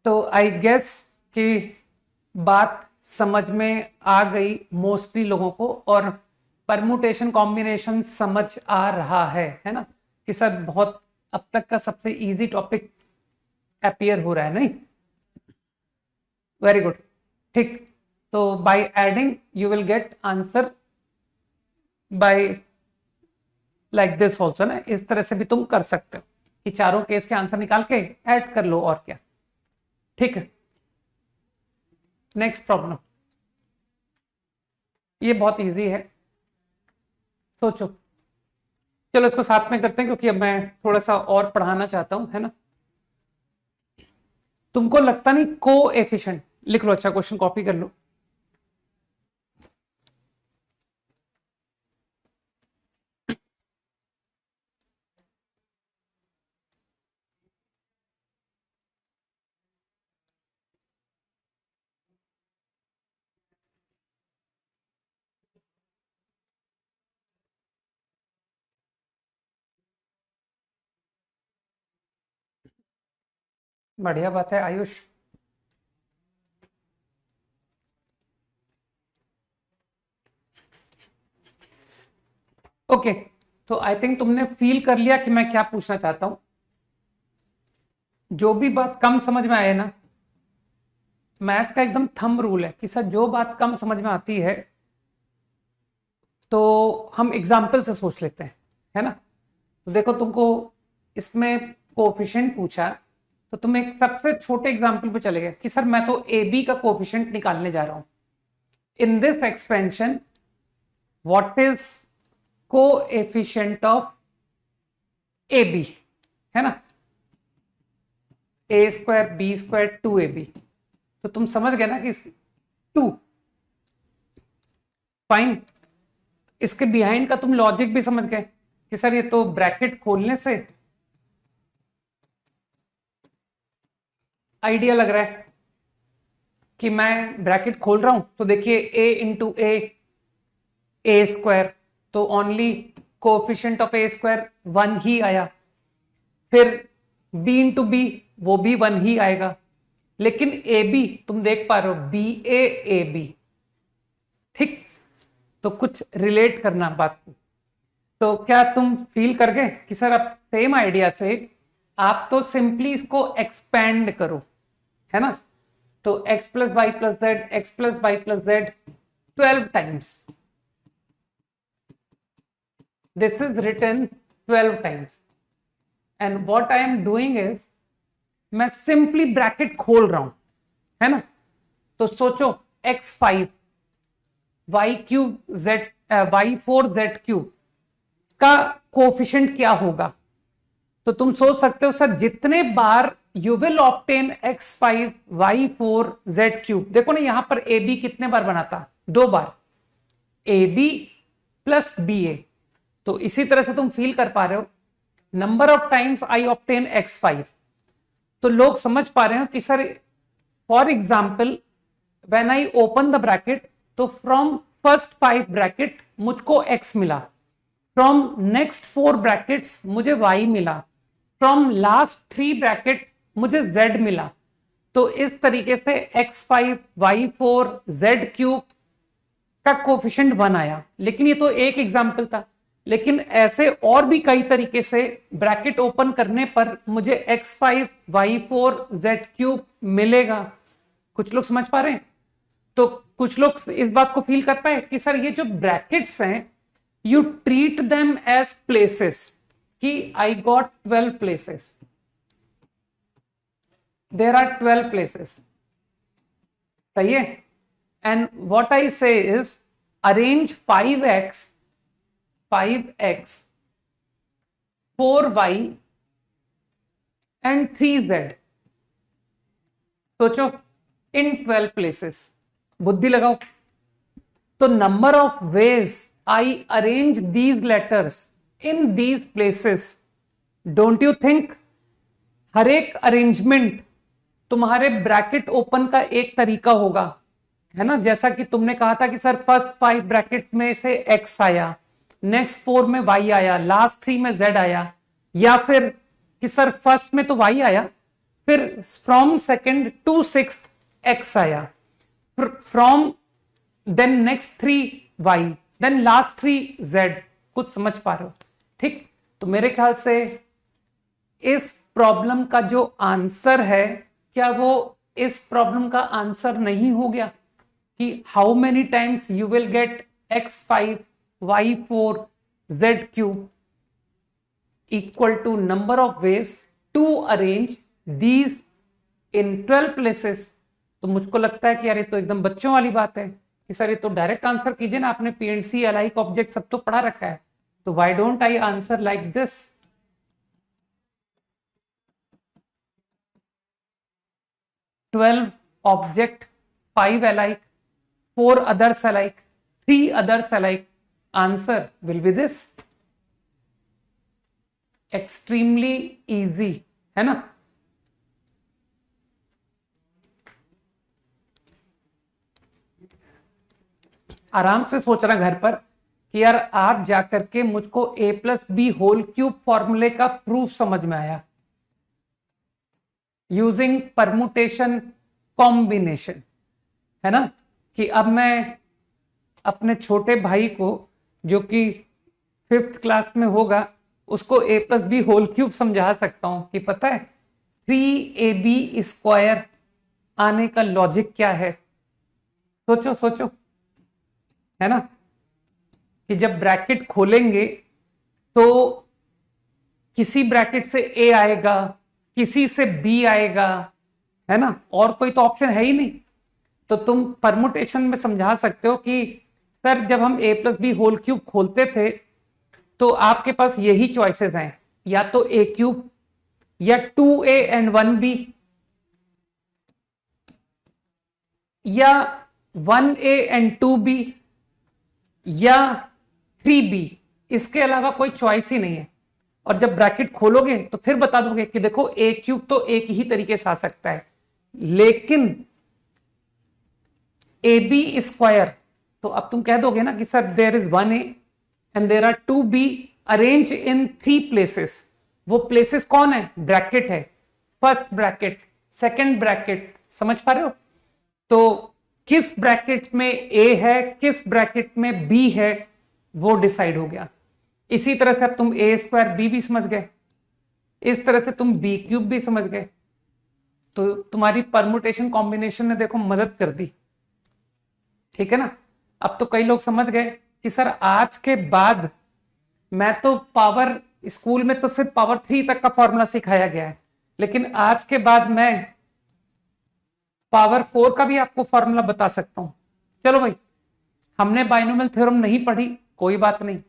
तो आई गेस कि बात समझ में आ गई मोस्टली लोगों को, और परमुटेशन कॉम्बिनेशन समझ आ रहा है ना, कि सर बहुत अब तक का सबसे इजी टॉपिक अपीयर हो रहा है, नहीं? वेरी गुड, ठीक। तो by adding you will get answer by like this also ना, इस तरह से भी तुम कर सकते हो कि चारों केस के आंसर निकाल के ऐड कर लो, और क्या, ठीक है। नेक्स्ट प्रॉब्लम, ये बहुत इजी है, सोचो। चलो इसको साथ में करते हैं क्योंकि अब मैं थोड़ा सा और पढ़ाना चाहता हूं, है ना। तुमको लगता नहीं को एफिशिएंट, लिख लो, अच्छा क्वेश्चन कॉपी कर लो। बढ़िया बात है आयुष। ओके, तो आई थिंक तुमने फील कर लिया कि मैं क्या पूछना चाहता हूं। जो भी बात कम समझ में आए ना, मैथ्स का एकदम थंब रूल है कि सर जो बात कम समझ में आती है तो हम एग्जाम्पल से सोच लेते हैं, है ना। तो देखो तुमको इसमें कोफिशिएंट पूछा, तो तुम एक सबसे छोटे एग्जाम्पल पे चले गए कि सर मैं तो ए बी का कोफिशिएंट निकालने जा रहा हूं। In this expansion what is coefficient of a b, है ना, ए स्क्वायर बी स्क्वायर 2ab। तो तुम समझ गए ना कि 2, फाइन। इसके बिहाइंड का तुम लॉजिक भी समझ गए कि सर ये तो ब्रैकेट खोलने से आइडिया लग रहा है कि मैं ब्रैकेट खोल रहा हूं तो देखिए a इंटू ए स्क्वायर, तो only coefficient of A square 1 ही आया, फिर b इंटू बी वो भी 1 ही आएगा, लेकिन ए बी तुम देख पा रहे हो BA AB, ठीक। तो कुछ रिलेट करना बात को। तो क्या तुम फील कर गए कि सर अब सेम आइडिया से आप तो सिंपली इसको एक्सपैंड करो, है ना। तो x plus y plus z, x plus y plus z 12 times, this is written 12 times, and what I am doing is मैं सिंपली ब्रैकेट खोल रहा हूं, है ना। तो सोचो x5 y3 z y4 z3 का कोफिशिएंट क्या होगा। तो तुम सोच सकते हो सर जितने बार you will obtain x5 y4 z3, देखो ना यहां पर ए बी कितने बार बना था, 2 बार, ए बी प्लस बी ए। तो इसी तरह से तुम फील कर पा रहे हो number of times I obtain x5। तो लोग समझ पा रहे हो कि sir for example when I open the bracket, तो फ्रॉम फर्स्ट 5 ब्रैकेट मुझको x मिला, फ्रॉम नेक्स्ट 4 ब्रैकेट्स मुझे y मिला, फ्रॉम लास्ट 3 ब्रैकेट मुझे z मिला। तो इस तरीके से x5 y4 z3 का कोफिशिएंट 1 आया। लेकिन ये तो एक एग्जाम्पल था, लेकिन ऐसे और भी कई तरीके से ब्रैकेट ओपन करने पर मुझे x5 y4 z3 मिलेगा। कुछ लोग समझ पा रहे हैं। तो कुछ लोग इस बात को फील कर पाए कि सर ये जो ब्रैकेट्स हैं you treat them as places, कि I got 12 places, there are 12 places, सही है। एंड व्हाट आई से is arrange 5x 4y and 3z, सोचो इन 12 प्लेसेस, बुद्धि लगाओ। तो number of ways I arrange these letters in these places, don't you think हर एक अरेंजमेंट तुम्हारे ब्रैकेट ओपन का एक तरीका होगा, है ना। जैसा कि तुमने कहा था कि सर फर्स्ट 5 ब्रैकेट में से x आया, नेक्स्ट 4 में y आया, लास्ट 3 में z आया, या फिर कि सर फर्स्ट में तो y आया, फिर from second to sixth x आया, from then next 3 y, then last 3 z। कुछ समझ पा रहे हो, ठीक। तो मेरे ख्याल से इस प्रॉब्लम का जो आंसर है, क्या वो इस प्रॉब्लम का आंसर नहीं हो गया कि how many times you will gate x5 y4 z3 equal to number of ways to arrange these in 12 places। तो मुझको लगता है कि यार ये तो एकदम बच्चों वाली बात है कि सर ये तो डायरेक्ट आंसर कीजिए ना, आपने पीएनसी अलाइक ऑब्जेक्ट सब तो पढ़ा रखा है, तो why don't I answer like this. Twelve object, 5 alike, 4 others alike, 3 others alike, answer will be this। Extremely easy है ना। आराम से सोच रहा घर पर कि यार आज जाकर के मुझको a plus b whole cube फॉर्मूले का प्रूफ समझ में आया यूजिंग परमुटेशन कॉम्बिनेशन, है ना। कि अब मैं अपने छोटे भाई को जो कि 5th क्लास में होगा उसको a plus b whole cube समझा सकता हूं कि पता है 3ab स्क्वायर आने का लॉजिक क्या है। सोचो सोचो, है ना, कि जब ब्रैकेट खोलेंगे तो किसी ब्रैकेट से a आएगा, किसी से b आएगा, है ना, और कोई तो ऑप्शन है ही नहीं। तो तुम परमुटेशन में समझा सकते हो कि सर जब हम a plus b whole cube खोलते थे तो आपके पास यही चॉइसेस हैं, या तो a क्यूब या 2a एंड 1b या 1a एंड 2b या 3b, इसके अलावा कोई चॉइस ही नहीं है। और जब ब्रैकेट खोलोगे तो फिर बता दोगे कि देखो ए क्यूब तो एक ही तरीके से आ सकता है, लेकिन ए बी स्क्वायर, तो अब तुम कह दोगे ना कि sir there is 1a and there are 2b arrange in 3 places. वो प्लेसेस कौन है? ब्रैकेट है, फर्स्ट ब्रैकेट, सेकंड ब्रैकेट, समझ पा रहे हो? तो किस ब्रैकेट में ए है, किस ब्रैकेट में बी है, वो डिसाइड हो गया। इसी तरह से अब तुम ए स्क्वायर बी भी समझ गए, इस तरह से तुम बी क्यूब भी समझ गए। तो तुम्हारी परमुटेशन कॉम्बिनेशन ने देखो मदद कर दी, ठीक है ना। अब तो कई लोग समझ गए कि सर आज के बाद मैं तो पावर, स्कूल में तो सिर्फ पावर 3 तक का फॉर्मूला सिखाया गया है, लेकिन आज के बाद मैं पावर 4 का भी आपको फॉर्मूला बता सकता हूं। चलो भाई, हमने बाइनोमियल थ्योरम नहीं पढ़ी, कोई बात नहीं,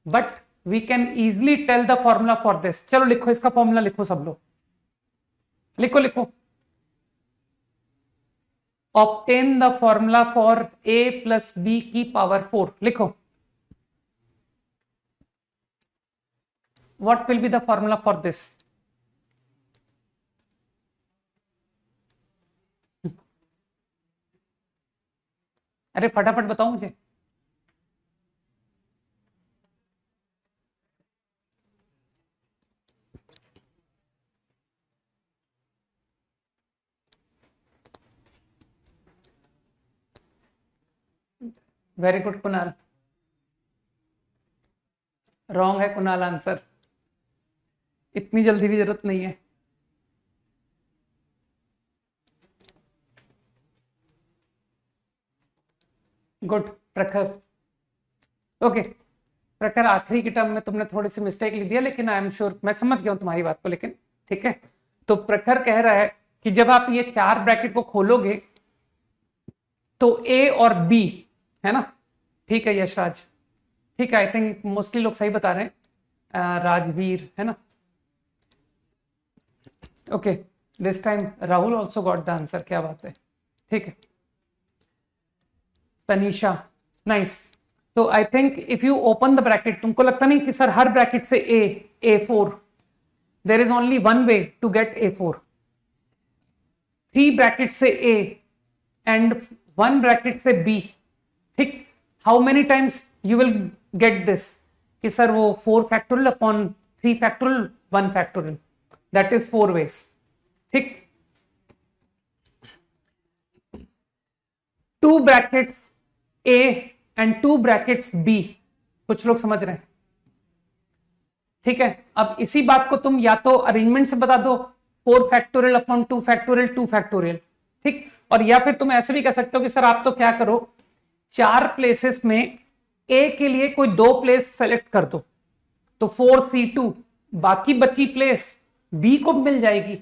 but we can easily tell the formula for this. चलो लिखो, इसका फॉर्मूला लिखो सब लोग, लिखो लिखो। Obtain the formula for a plus b की पावर 4, लिखो। What will be the formula for this? अरे फटाफट बताओ मुझे। वेरी गुड कुणाल, रॉन्ग है कुणाल आंसर, इतनी जल्दी भी जरूरत नहीं है। गुड प्रखर, ओके प्रखर, आखिरी की टर्म में तुमने थोड़ी सी मिस्टेक लिख दिया, लेकिन आई एम श्योर मैं समझ गया हूं तुम्हारी बात को, लेकिन ठीक है। तो प्रखर कह रहा है कि जब आप ये 4 ब्रैकेट को खोलोगे तो ए और बी है ना, ठीक है यशराज, ठीक है, आई थिंक मोस्टली लोग सही बता रहे हैं, राजवीर है ना, okay this time Rahul also got the answer, क्या बात है, ठीक है। तनीषा, नाइस। तो I think if you open the bracket, तुमको लगता नहीं कि सर हर ब्रैकेट से A4, there is only one way to get A4। 3 bracket से A एंड 1 ब्रैकेट से B, ठीक। How many times you will get this कि सर वो 4 factorial upon 3 factorial 1 factorial, that is 4 veg, ठीक। 2 brackets A and 2 brackets B, कुछ लोग समझ रहे हैं, ठीक है। अब इसी बात को तुम या तो अरेंजमेंट से बता दो, 4 फैक्टोरियल अपॉन 2 फैक्टोरियल 2 फैक्टोरियल, ठीक। और या फिर तुम ऐसे भी कह सकते हो कि सर आप तो क्या करो, 4 प्लेसेस में A के लिए कोई 2 प्लेस सेलेक्ट कर दो, तो 4C2, बाकी बची प्लेस B को मिल जाएगी।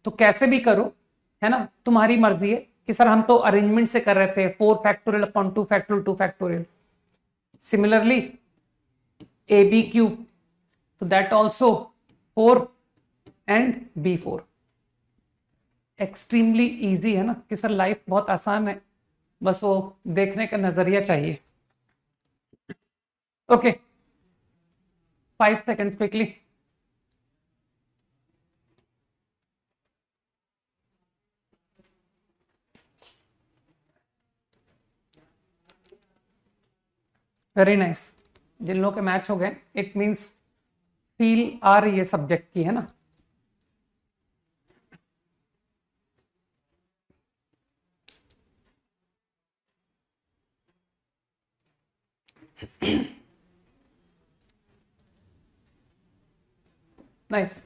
तो कैसे भी करो, है ना, तुम्हारी मर्जी है कि सर हम तो अरेंजमेंट से कर रहे थे, 4 factorial upon 2 factorial 2 factorial. Similarly AB cube, तो that also 4 and B4। Extremely easy है ना कि सर लाइफ बहुत आसान है, बस वो देखने का नजरिया चाहिए। Okay 5 seconds quickly. Very nice, जिन लोगों के मैच हो गए इट मींस फील आ रही है सब्जेक्ट की, है ना। Nice,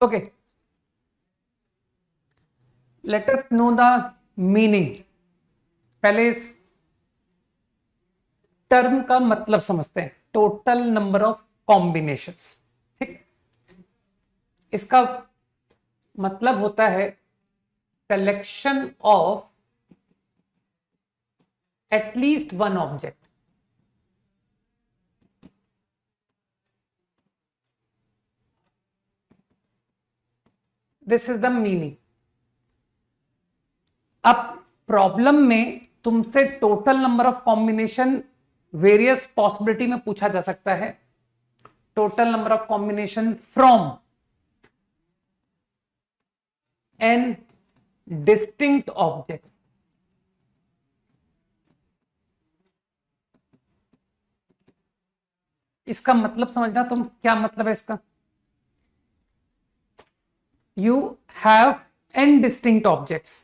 okay let us know the meaning. पहले इस टर्म का मतलब समझते हैं, टोटल नंबर ऑफ कॉम्बिनेशंस, ठीक। इसका मतलब होता है collection of at least one object, this is the meaning. अब प्रॉब्लम में तुमसे total number of combination various possibility में पूछा जा सकता है, total number of combination from n distinct object. इसका मतलब समझना तुम, क्या मतलब है इसका? You have n distinct objects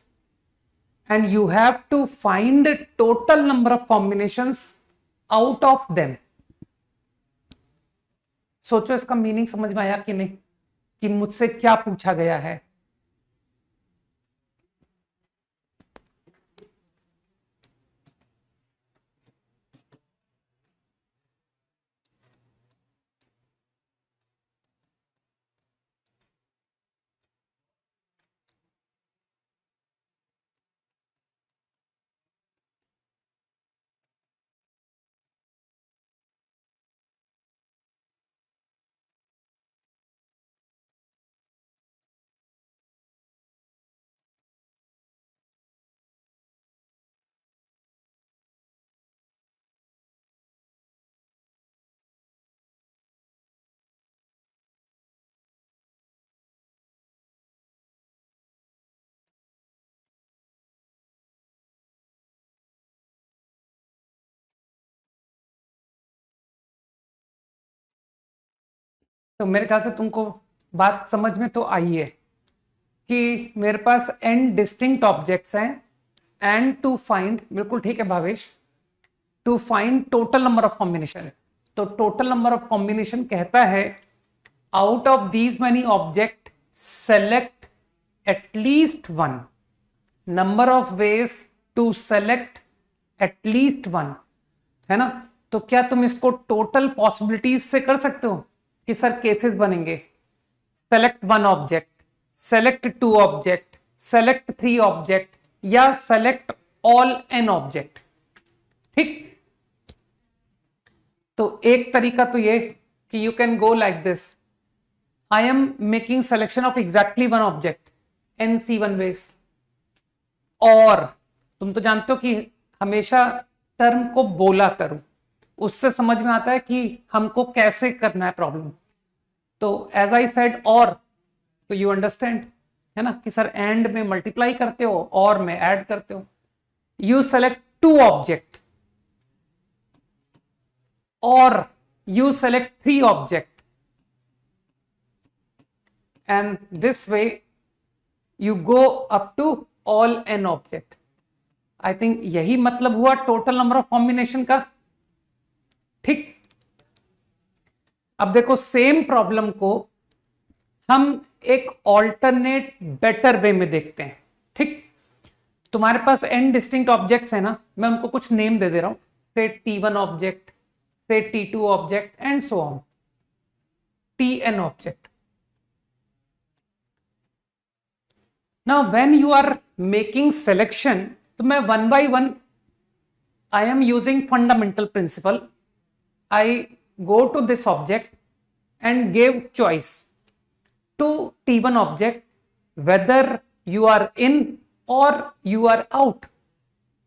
and you have to find total number of combinations out of them. सोचो इसका मीनिंग समझ में आया कि नहीं, कि मुझसे क्या पूछा गया है। तो मेरे ख्याल से तुमको बात समझ में तो आई है कि मेरे पास n डिस्टिंक्ट ऑब्जेक्ट्स हैं एंड टू फाइंड, बिल्कुल ठीक है Bhavesh, to find total number of combination. तो टोटल नंबर ऑफ कॉम्बिनेशन कहता है out of these many object select at least one, number of ways to select at least one, है ना। तो क्या तुम इसको टोटल पॉसिबिलिटीज से कर सकते हो कि सर केसेस बनेंगे, select one object, select two object, select three object, या सेलेक्ट ऑल एन ऑब्जेक्ट। ठीक, तो एक तरीका तो ये कि you can go like this, I am making selection of exactly one object n C one ways. और तुम तो जानते हो कि हमेशा टर्म को बोला करो, उससे समझ में आता है कि हमको कैसे करना है प्रॉब्लम। तो एज आई सेड और, तो यू अंडरस्टैंड, है ना, कि सर एंड में मल्टीप्लाई करते हो और में ऐड करते हो। यू सेलेक्ट टू ऑब्जेक्ट और you select three object and this way you go up to all n object. I think यही मतलब हुआ टोटल नंबर ऑफ कॉम्बिनेशन का। ठीक, अब देखो सेम प्रॉब्लम को हम एक ऑल्टरनेट बेटर वे में देखते हैं। ठीक, तुम्हारे पास n डिस्टिंक्ट ऑब्जेक्ट्स है ना, मैं उनको कुछ नेम दे दे रहा हूं, से T1 ऑब्जेक्ट, से T2 object and so on, Tn object. Now when you are making selection, तो मैं one by one, I am using fundamental principle, I go to this object and give choice to T1 object whether you are in or you are out.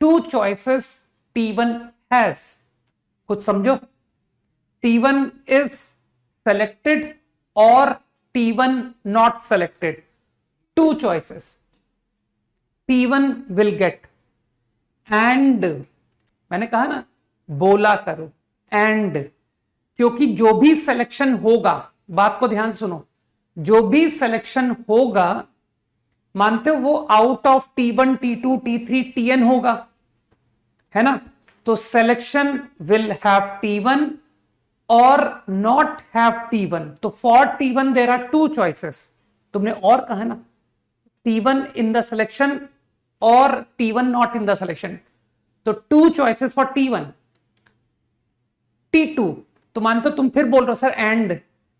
Two choices T1 has. कुछ समझो, T1 is selected or T1 not selected. Two choices T1 will get. And मैंने कहा ना, बोला करो and, क्योंकि जो भी सिलेक्शन होगा, बात को ध्यान से सुनो, जो भी सिलेक्शन होगा मानते हो वो out of T1, T2, T3, Tn होगा, है ना। तो सिलेक्शन विल हैव T1 और नॉट हैव T1। तो for T1 there are two choices, तुमने और कहा ना, T1 इन द सिलेक्शन और T1 not in the selection. तो two choices for T1, T2। तो मानते हो तुम फिर बोल रहे हो सर एंड,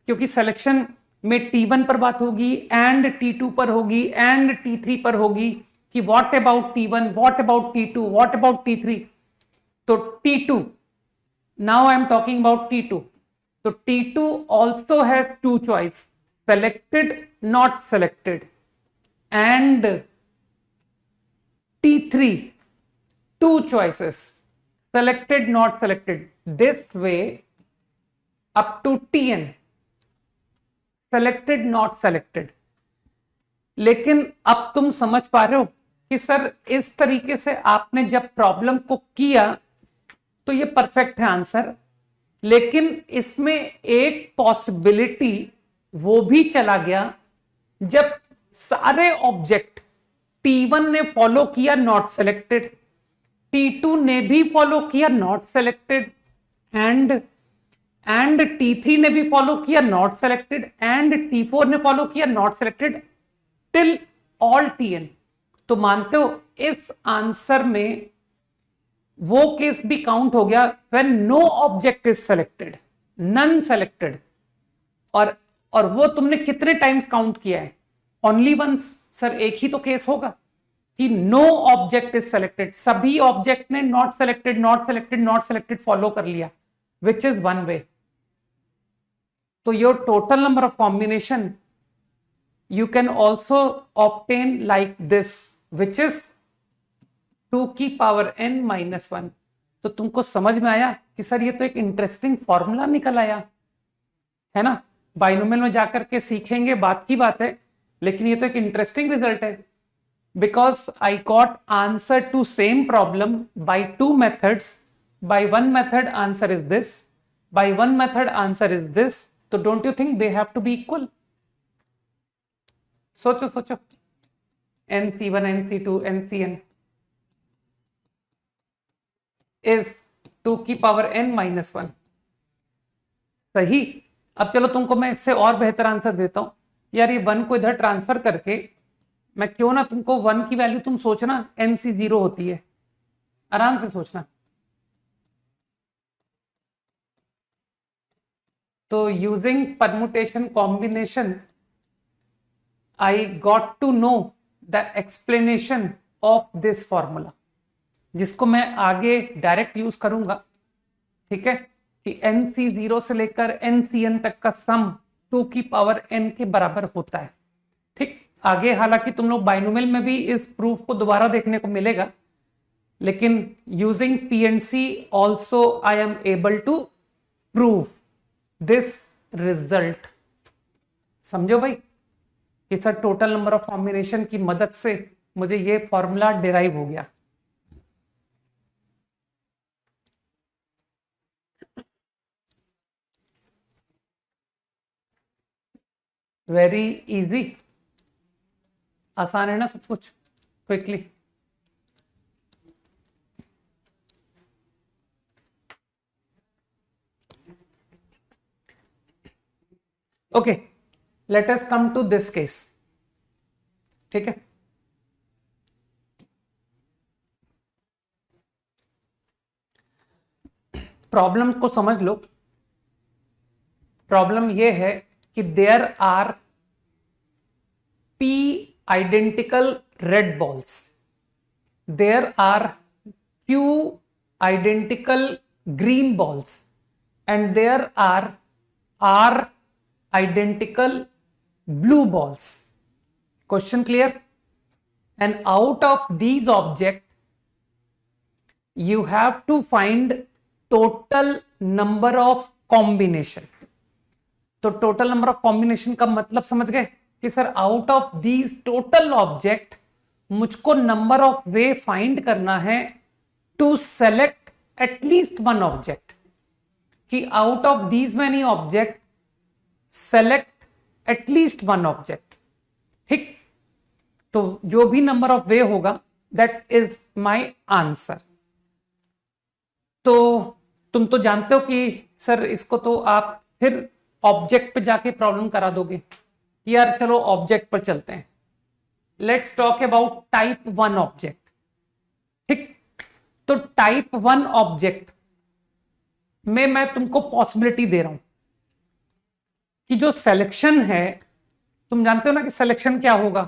क्योंकि सिलेक्शन में T1 पर बात होगी एंड T2 पर होगी एंड T3 पर होगी, कि what about T1, what about T2, what about T3। तो T2, now I am talking about T2। तो T2 also has two choice, selected not selected. and T3, two choices, selected, not selected. This way up to Tn, selected, not selected. लेकिन अब तुम समझ पा रहे हो कि सर इस तरीके से आपने जब प्रॉब्लम को किया तो ये परफेक्ट है आंसर, लेकिन इसमें एक पॉसिबिलिटी वो भी चला गया जब सारे ऑब्जेक्ट T1 ने फॉलो किया नॉट सेलेक्टेड, T2 ने भी फॉलो किया नॉट सेलेक्टेड, एंड T3 ने भी फॉलो किया नॉट सेलेक्टेड, एंड T4 ने फॉलो किया not selected till all Tn। तो मानते हो इस आंसर में वो केस भी काउंट हो गया when no object is selected, none selected, और वो तुमने कितने टाइम्स काउंट किया है? Only once. सर एक ही तो केस होगा कि नो ऑब्जेक्ट इज सेलेक्टेड, सभी ऑब्जेक्ट ने not selected not selected not selected follow कर लिया, विच इज वन वे। तो your total number of combination you can also obtain like this, which is 2 की पावर n माइनस 1। तो तुमको समझ में आया कि सर ये तो एक इंटरेस्टिंग फॉर्मूला निकल आया है ना। बाइनोमियल में जाकर के सीखेंगे, बात की बात है, लेकिन ये तो एक इंटरेस्टिंग रिजल्ट है, because I got answer to same problem by two methods. By one method answer is this, by one method answer is this. तो don't you think they have to be equal? सोचो सोचो, NC1 NC2 NCN is 2 की power n minus 1। सही। अब चलो तुमको मैं इससे और बेहतर आंसर देता हूं यार, ये 1 को इधर ट्रांसफर करके मैं क्यों ना तुमको 1 की वैल्यू, तुम सोचना NC0 होती है, आराम से सोचना। तो using permutation combination I got to know the explanation of this formula, जिसको मैं आगे डायरेक्ट यूज करूंगा। ठीक है, कि NC0 से लेकर NCN तक का सम 2 की पावर n के बराबर होता है। ठीक, आगे हालांकि तुम लोग बाइनोमियल में भी इस प्रूफ को दोबारा देखने को मिलेगा, लेकिन using PNC also I am able to prove this result. समझो भाई कि sir total number of combination की मदद से मुझे ये फॉर्मूला डिराइव हो गया। वेरी इजी, आसान है ना सब कुछ, quickly. Okay, let us come to this case. ठीक है, प्रॉब्लम को समझ लो। प्रॉब्लम यह है कि there are P identical red balls, there are Q identical green balls, and there are R identical blue balls. Question clear? And out of these objects you have to find total number of combination. तो total number of combination का मतलब समझ गए कि sir out of these total object मुझको number of way find करना है to select at least one object, कि out of these many object select at least one object। ठीक, तो जो भी नंबर ऑफ वे होगा दैट इज माय आंसर। तो तुम तो जानते हो कि सर इसको तो आप फिर ऑब्जेक्ट पे जाके प्रॉब्लम करा दोगे। यार चलो ऑब्जेक्ट पर चलते हैं। Let's talk about type 1 object. ठीक, तो टाइप 1 ऑब्जेक्ट में मैं तुमको पॉसिबिलिटी दे रहा हूं कि जो सिलेक्शन है, तुम जानते हो ना कि सिलेक्शन क्या होगा,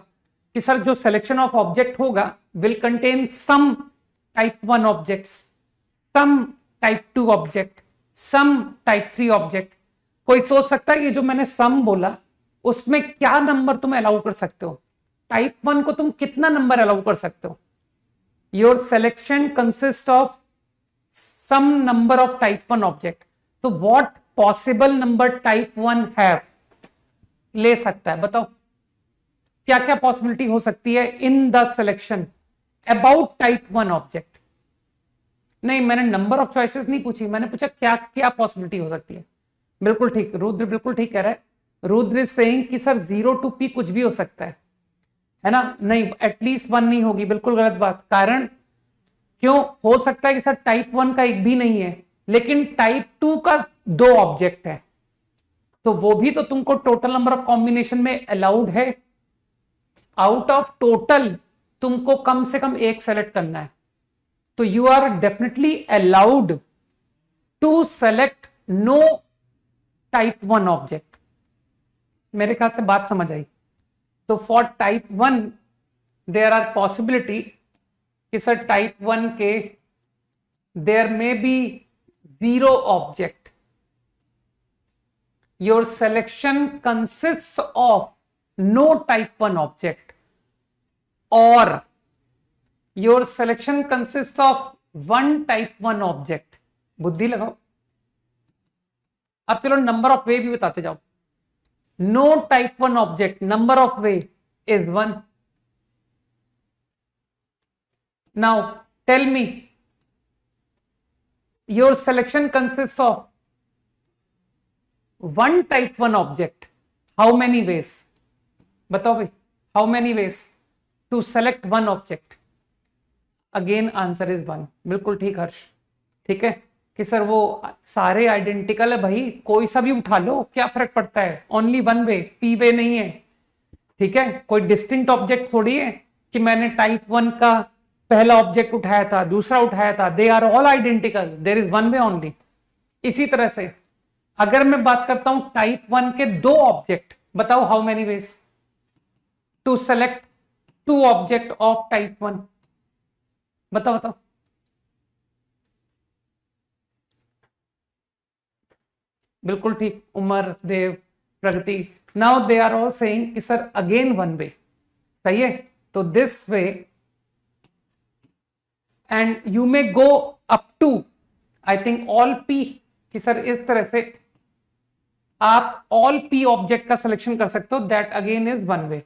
कि सर जो सिलेक्शन ऑफ ऑब्जेक्ट होगा will contain some type 1 objects, some type 2 object, some type 3 object. कोई सोच सकता है कि जो मैंने सम बोला उसमें क्या नंबर तुम अलाउ कर सकते हो? टाइप 1 को तुम कितना नंबर अलाउ कर सकते हो? Your selection consist of some number of type 1 object. तो what possible number type 1 have ले सकता है, बताओ क्या क्या पॉसिबिलिटी हो सकती है इन the selection about type 1 object. नहीं, मैंने नंबर ऑफ चॉइसेस नहीं पूछी, मैंने पूछा क्या क्या पॉसिबिलिटी हो सकती है। बिल्कुल ठीक, रुद्र बिल्कुल ठीक कह रहा है। रुद्र इज सेइंग कि सर 0 to P कुछ भी हो सकता है ना? नहीं, एटलीस्ट 1 नहीं होगी, बिल्कुल गलत बात। कारण क्यों हो सकता है कि सर टाइप 1 का एक भी नहीं है, लेकिन टाइप 2 का 2 ऑब्जेक्ट है, तो वो भी तो तुमको टोटल नंबर ऑफ कॉम्बिनेशन में अलाउड है। आउट ऑफ टोटल तुमको कम से कम एक सेलेक्ट करना है, तो you are definitely allowed to select no type 1 object. मेरे ख्याल से बात समझ आई। तो for type 1 there are possibility कि सर टाइप 1 के there may be 0 object. Your selection consist of no type 1 object और your selection consist of 1 type 1 object. बुद्धि लगाओ। अब चलो नंबर ऑफ वे भी बताते जाओ। No type 1 object, number of way is 1. Now tell me, your selection consists of 1 type 1 object. How many ways? बताओ भाई, how many ways to select 1 object? Again answer is 1. बिल्कुल ठीक हर्ष। ठीक है कि सर वो सारे आइडेंटिकल है भाई, कोई सा भी उठा लो, क्या फर्क पड़ता है? ओनली 1 वे, P वे नहीं है। ठीक है, कोई डिस्टिंक्ट ऑब्जेक्ट थोड़ी है कि मैंने टाइप 1 का पहला ऑब्जेक्ट उठाया था, दूसरा उठाया था। They are all identical, there is 1 way only. इसी तरह से अगर मैं बात करता हूं टाइप 1 के 2 ऑब्जेक्ट, बताओ how many ways to select 2 object of type 1? बताओ बताओ। बिल्कुल ठीक, Umar, Dev, Pragati. Now they are all saying कि सर अगेन 1 वे। सही है, तो this way and you may go up to I think all P, कि सर इस तरह से आप ऑल पी ऑब्जेक्ट का सिलेक्शन कर सकते हो। That again is 1 way.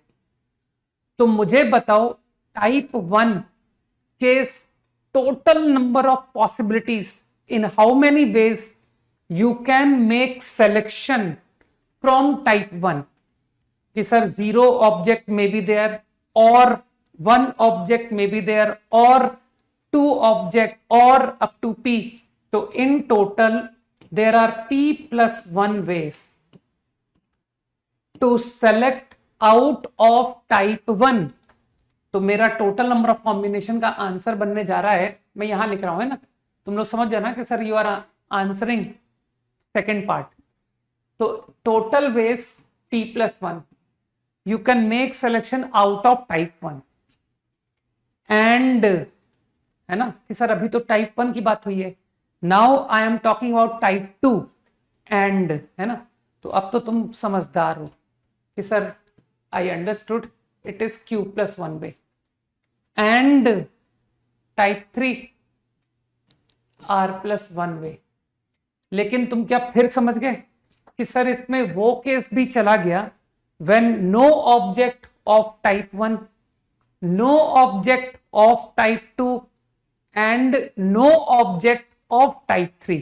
तो मुझे बताओ टाइप 1 के total number of possibilities in how many veg you can make selection from type 1 कि sir 0 object may be there or 1 object may be there or 2 object or up to P। तो in total there are P plus 1 ways to select out of type 1। तो मेरा total number of combination का answer बनने जा रहा है, मैं यहां लिख रहा हूं, है ना? तुम लोग समझ जाना कि sir you are answering second part. तो total ways P plus 1, you can make selection out of type 1 and, है ना कि सर अभी तो टाइप 1 की बात हुई है, now I am talking about type 2 and, है ना? तो अब तो तुम समझदार हो कि sir I understood it is Q plus 1 way and type 3 R plus 1 वे। लेकिन तुम क्या फिर समझ गए कि सर इसमें वो केस भी चला गया when no object of type 1, no object of type 2 and no object of type 3।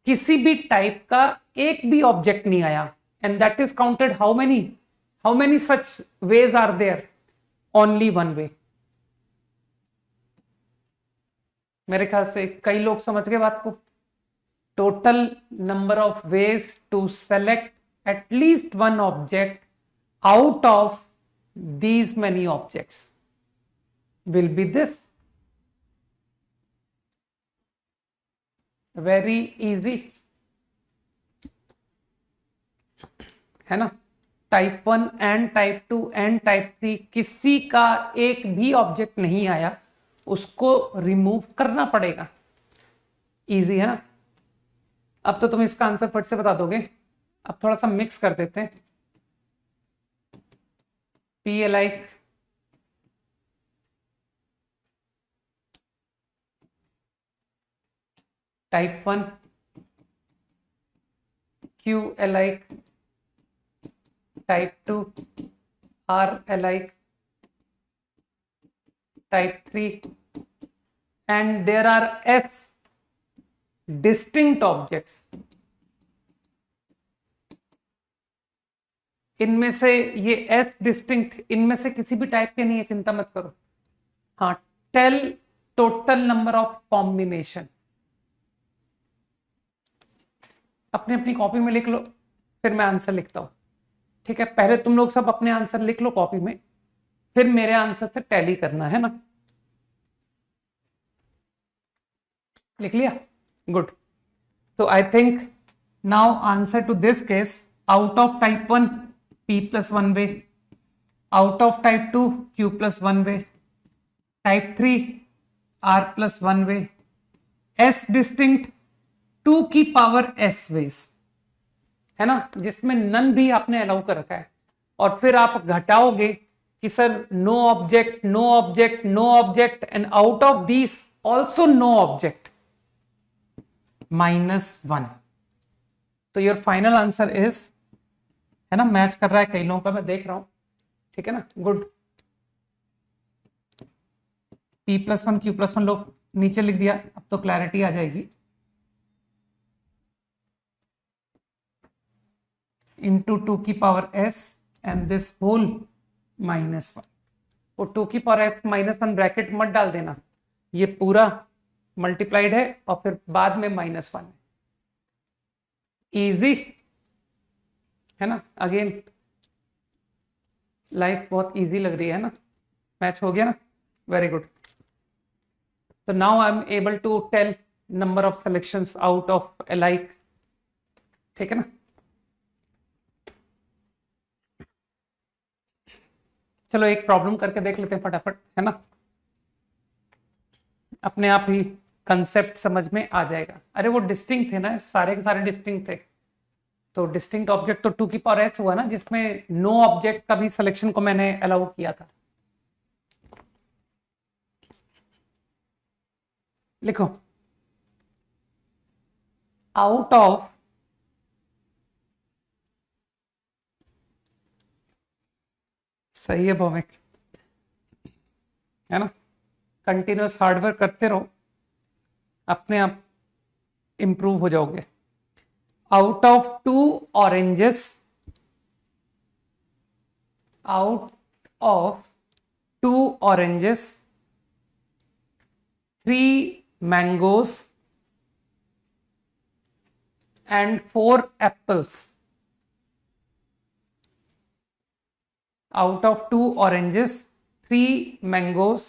किसी भी टाइप का एक भी ऑब्जेक्ट नहीं आया and that is counted how many such ways are there? Only 1 way. मेरे ख्याल से कई लोग समझ गए बात को। Total number of ways to select at least 1 object out of these many objects will be this. Very easy, है ना? Type 1 and type 2 and type 3 किसी का एक भी ऑब्जेक्ट नहीं आया, उसको रिमूव करना पड़ेगा। इजी है ना? अब तो तुम इसका आंसर फट से बता दोगे। अब थोड़ा सा मिक्स कर देते हैं। P alike, type 1, Q alike, type 2, R alike, type 3, and there are S distinct objects. इनमें से ये S डिस्टिंक्ट इनमें से किसी भी टाइप के नहीं है, चिंता मत करो. हाँ, tell total number of combination. अपनी अपनी कॉपी में लिख लो, फिर मैं आंसर लिखता हूं. ठीक है, पहले तुम लोग सब अपने आंसर लिख लो कॉपी में, फिर मेरे आंसर से टैली करना है ना. लिख लिया? गुड. तो I think now answer to this case, out of type 1 P plus 1 way, out of type 2 Q plus 1 way, type 3 R plus 1 way, S distinct 2 की पावर S ways, है ना, जिसमें नन भी आपने अलाउ कर रखा है. और फिर आप घटाओगे कि sir no object, no object, no object, and out of this also no object, -1. तो योर फाइनल आंसर इज, है ना, मैच कर रहा है कई लोगों का, मैं देख रहा हूं. ठीक है ना, good. P plus 1 Q plus 1 लोग नीचे लिख दिया, अब तो क्लैरिटी आ जाएगी. इंटू 2 की power S and this whole -1. वो 2 की पावर S -1 ब्रैकेट मत डाल देना, ये पूरा मल्टीप्लाइड है और फिर बाद में -1 है. इजी है ना. अगेन लाइफ बहुत इजी लग रही है ना. मैच हो गया ना, very good. So now I'm able to tell number of selections out of alike. ठीक है ना. चलो एक प्रॉब्लम करके देख लेते हैं फटाफट, है ना, अपने आप ही कंसेप्ट समझ में आ जाएगा. अरे वो डिस्टिंक्ट थे ना, सारे के सारे डिस्टिंक्ट थे. तो डिस्टिंक्ट ऑब्जेक्ट तो 2 की पावर S हुआ ना, जिसमें नो ऑब्जेक्ट का भी सिलेक्शन को मैंने अलाउ किया था. लिखो, आउट ऑफ सही है भौमिक, है ना, कंटिन्यूअस हार्डवर्क करते रहो, अपने आप इंप्रूव हो जाओगे. Out of 2 oranges, out of 2 oranges, 3 mangoes and 4 apples. Out of 2 oranges, 3 mangoes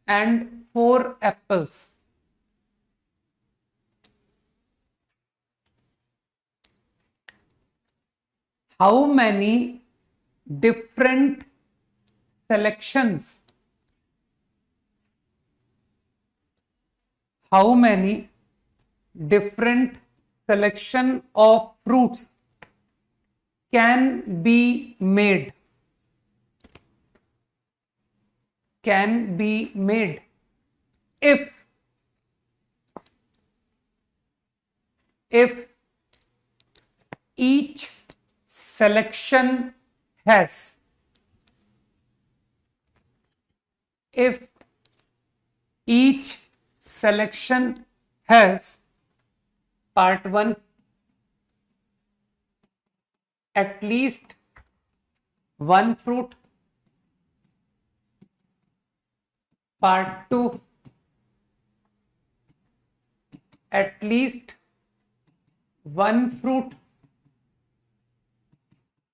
and 4 apples. How many different selections, how many different selection of fruits can be made, can be made if each selection has, if each selection has, part 1, at least 1 fruit, part 2, at least 1 fruit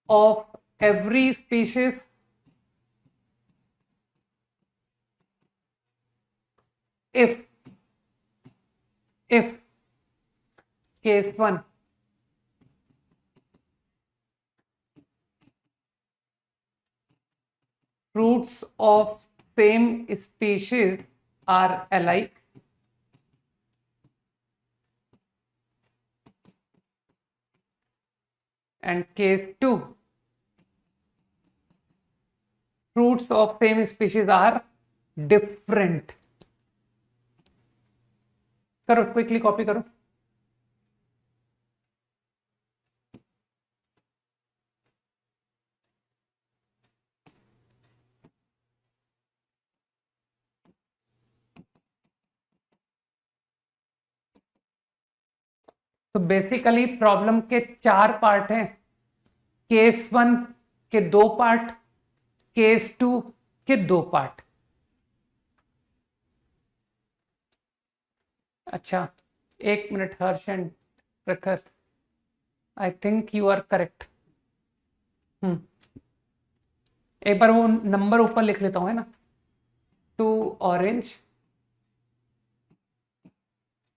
of every species, if case 1, fruits of same species are alike, and case 2, fruits of same species are different. करो quickly copy करो. तो basically problem के 4 part हैं. Case 1 के 2 part, case 2 के 2 part. अच्छा, 1 minute Harsh and Prakhar, I think you are correct. एक बार वो नंबर ऊपर लिख लेता हूं, है ना. 2 ऑरेंज,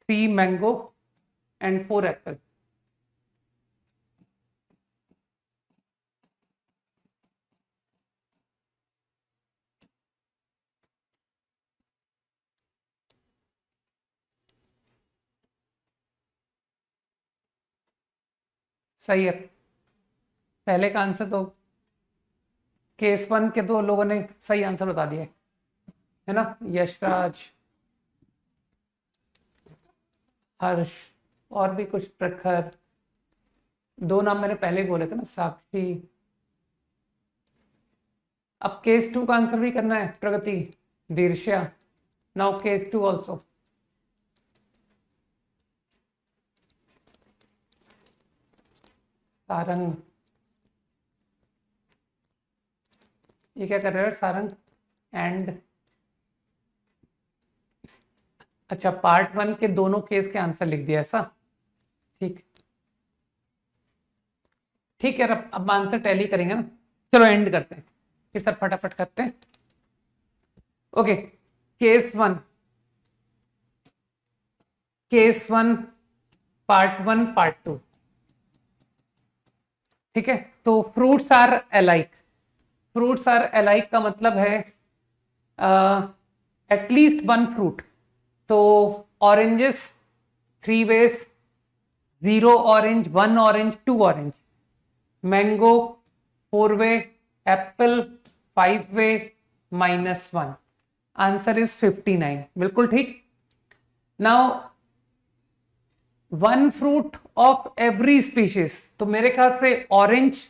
3 मैंगो and 4 apple. सही है. पहले का आंसर तो केस 1 के 2 लोगों ने सही आंसर बता दिया है ना. यशराज, हर्ष और भी कुछ, प्रखर. 2 नाम मैंने पहले बोले थे ना, साक्षी. अब केस 2 का आंसर भी करना है. Pragati, Dirshya. Now case 2 also. Sarang, ये क्या कर रहे हो सारंग? एंड अच्छा, पार्ट 1 के दोनों केस के आंसर लिख दिया ऐसा. ठीक ठीक है. अब आंसर टैली करेंगे ना. चलो एंड करते हैं, इस तरह फटाफट करते हैं. Okay, case 1, case 1 part 1 part 2. ठीक है. तो fruits are alike. Fruits are alike का मतलब है एटलीस्ट 1 फ्रूट. तो oranges 3 ways, 0 orange, 1 orange, 2 orange. Mango 4 way, apple 5 way, -1. Answer is 59. बिल्कुल ठीक. Now 1 fruit of every species. तो मेरे ख्याल से orange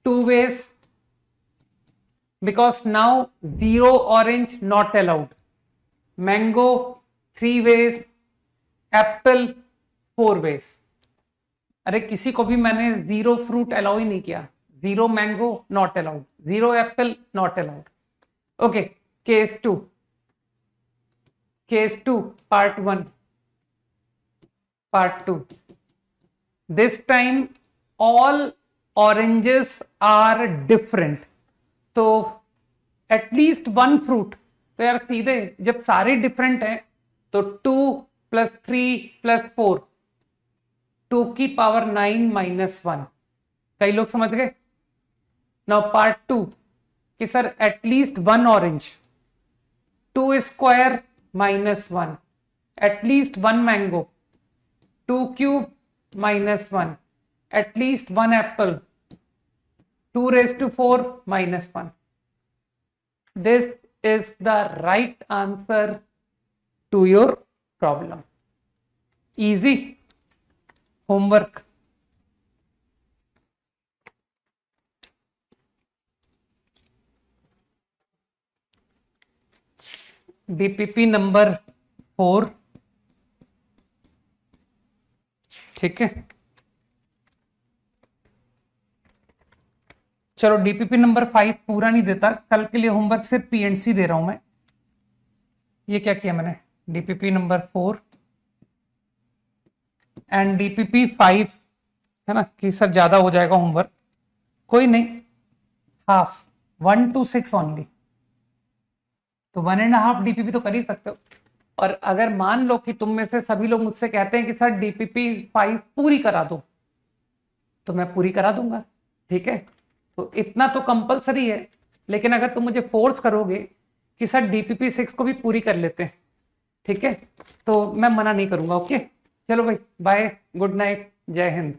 2 ways, because now 0 orange not allowed. Mango 3 ways, apple 4 ways. अरे किसी को भी मैंने 0 फ्रूट अलाउ ही नहीं किया. 0 mango not allowed, 0 apple not allowed. Okay, case 2. Case 2 part 1 part 2. This time all oranges are different. तो एटलीस्ट 1 फ्रूट. तो यार सीधे जब सारे डिफरेंट हैं तो 2 + 3 + 4, 2 की पावर 9 -1. कई लोग समझ गए. नाउ पार्ट 2 कि sir at least 1 orange, 2 square -1. At least 1 mango, 2 cube -1. At least 1 Apple, 2⁴ -1. This is the right answer to your problem. Easy homework. DPP number 4. ठीक है. चलो डीपीपी नंबर 5 पूरा नहीं देता, कल के लिए होमवर्क सिर्फ पीएनसी दे रहा हूं मैं. ये क्या किया मैंने, डीपीपी नंबर 4 एंड डीपीपी 5, है ना, कि सर ज्यादा हो जाएगा होमवर्क. कोई नहीं, हाफ, 1 to 6 ओनली. तो 1.5 डीपीपी तो कर ही सकते हो. और अगर मान लो कि तुम में से सभी लोग मुझसे कहते हैं कि सर डीपीपी 5 पूरी करा दो, तो मैं पूरी करा दूंगा. ठीक है. तो इतना तो कंपलसरी है. लेकिन अगर तुम मुझे फोर्स करोगे कि सर डीपीपी 6 को भी पूरी कर लेते हैं, ठीक है, तो मैं मना नहीं करूंगा. ओके, चलो भाई, बाय, गुड नाइट, जय हिंद.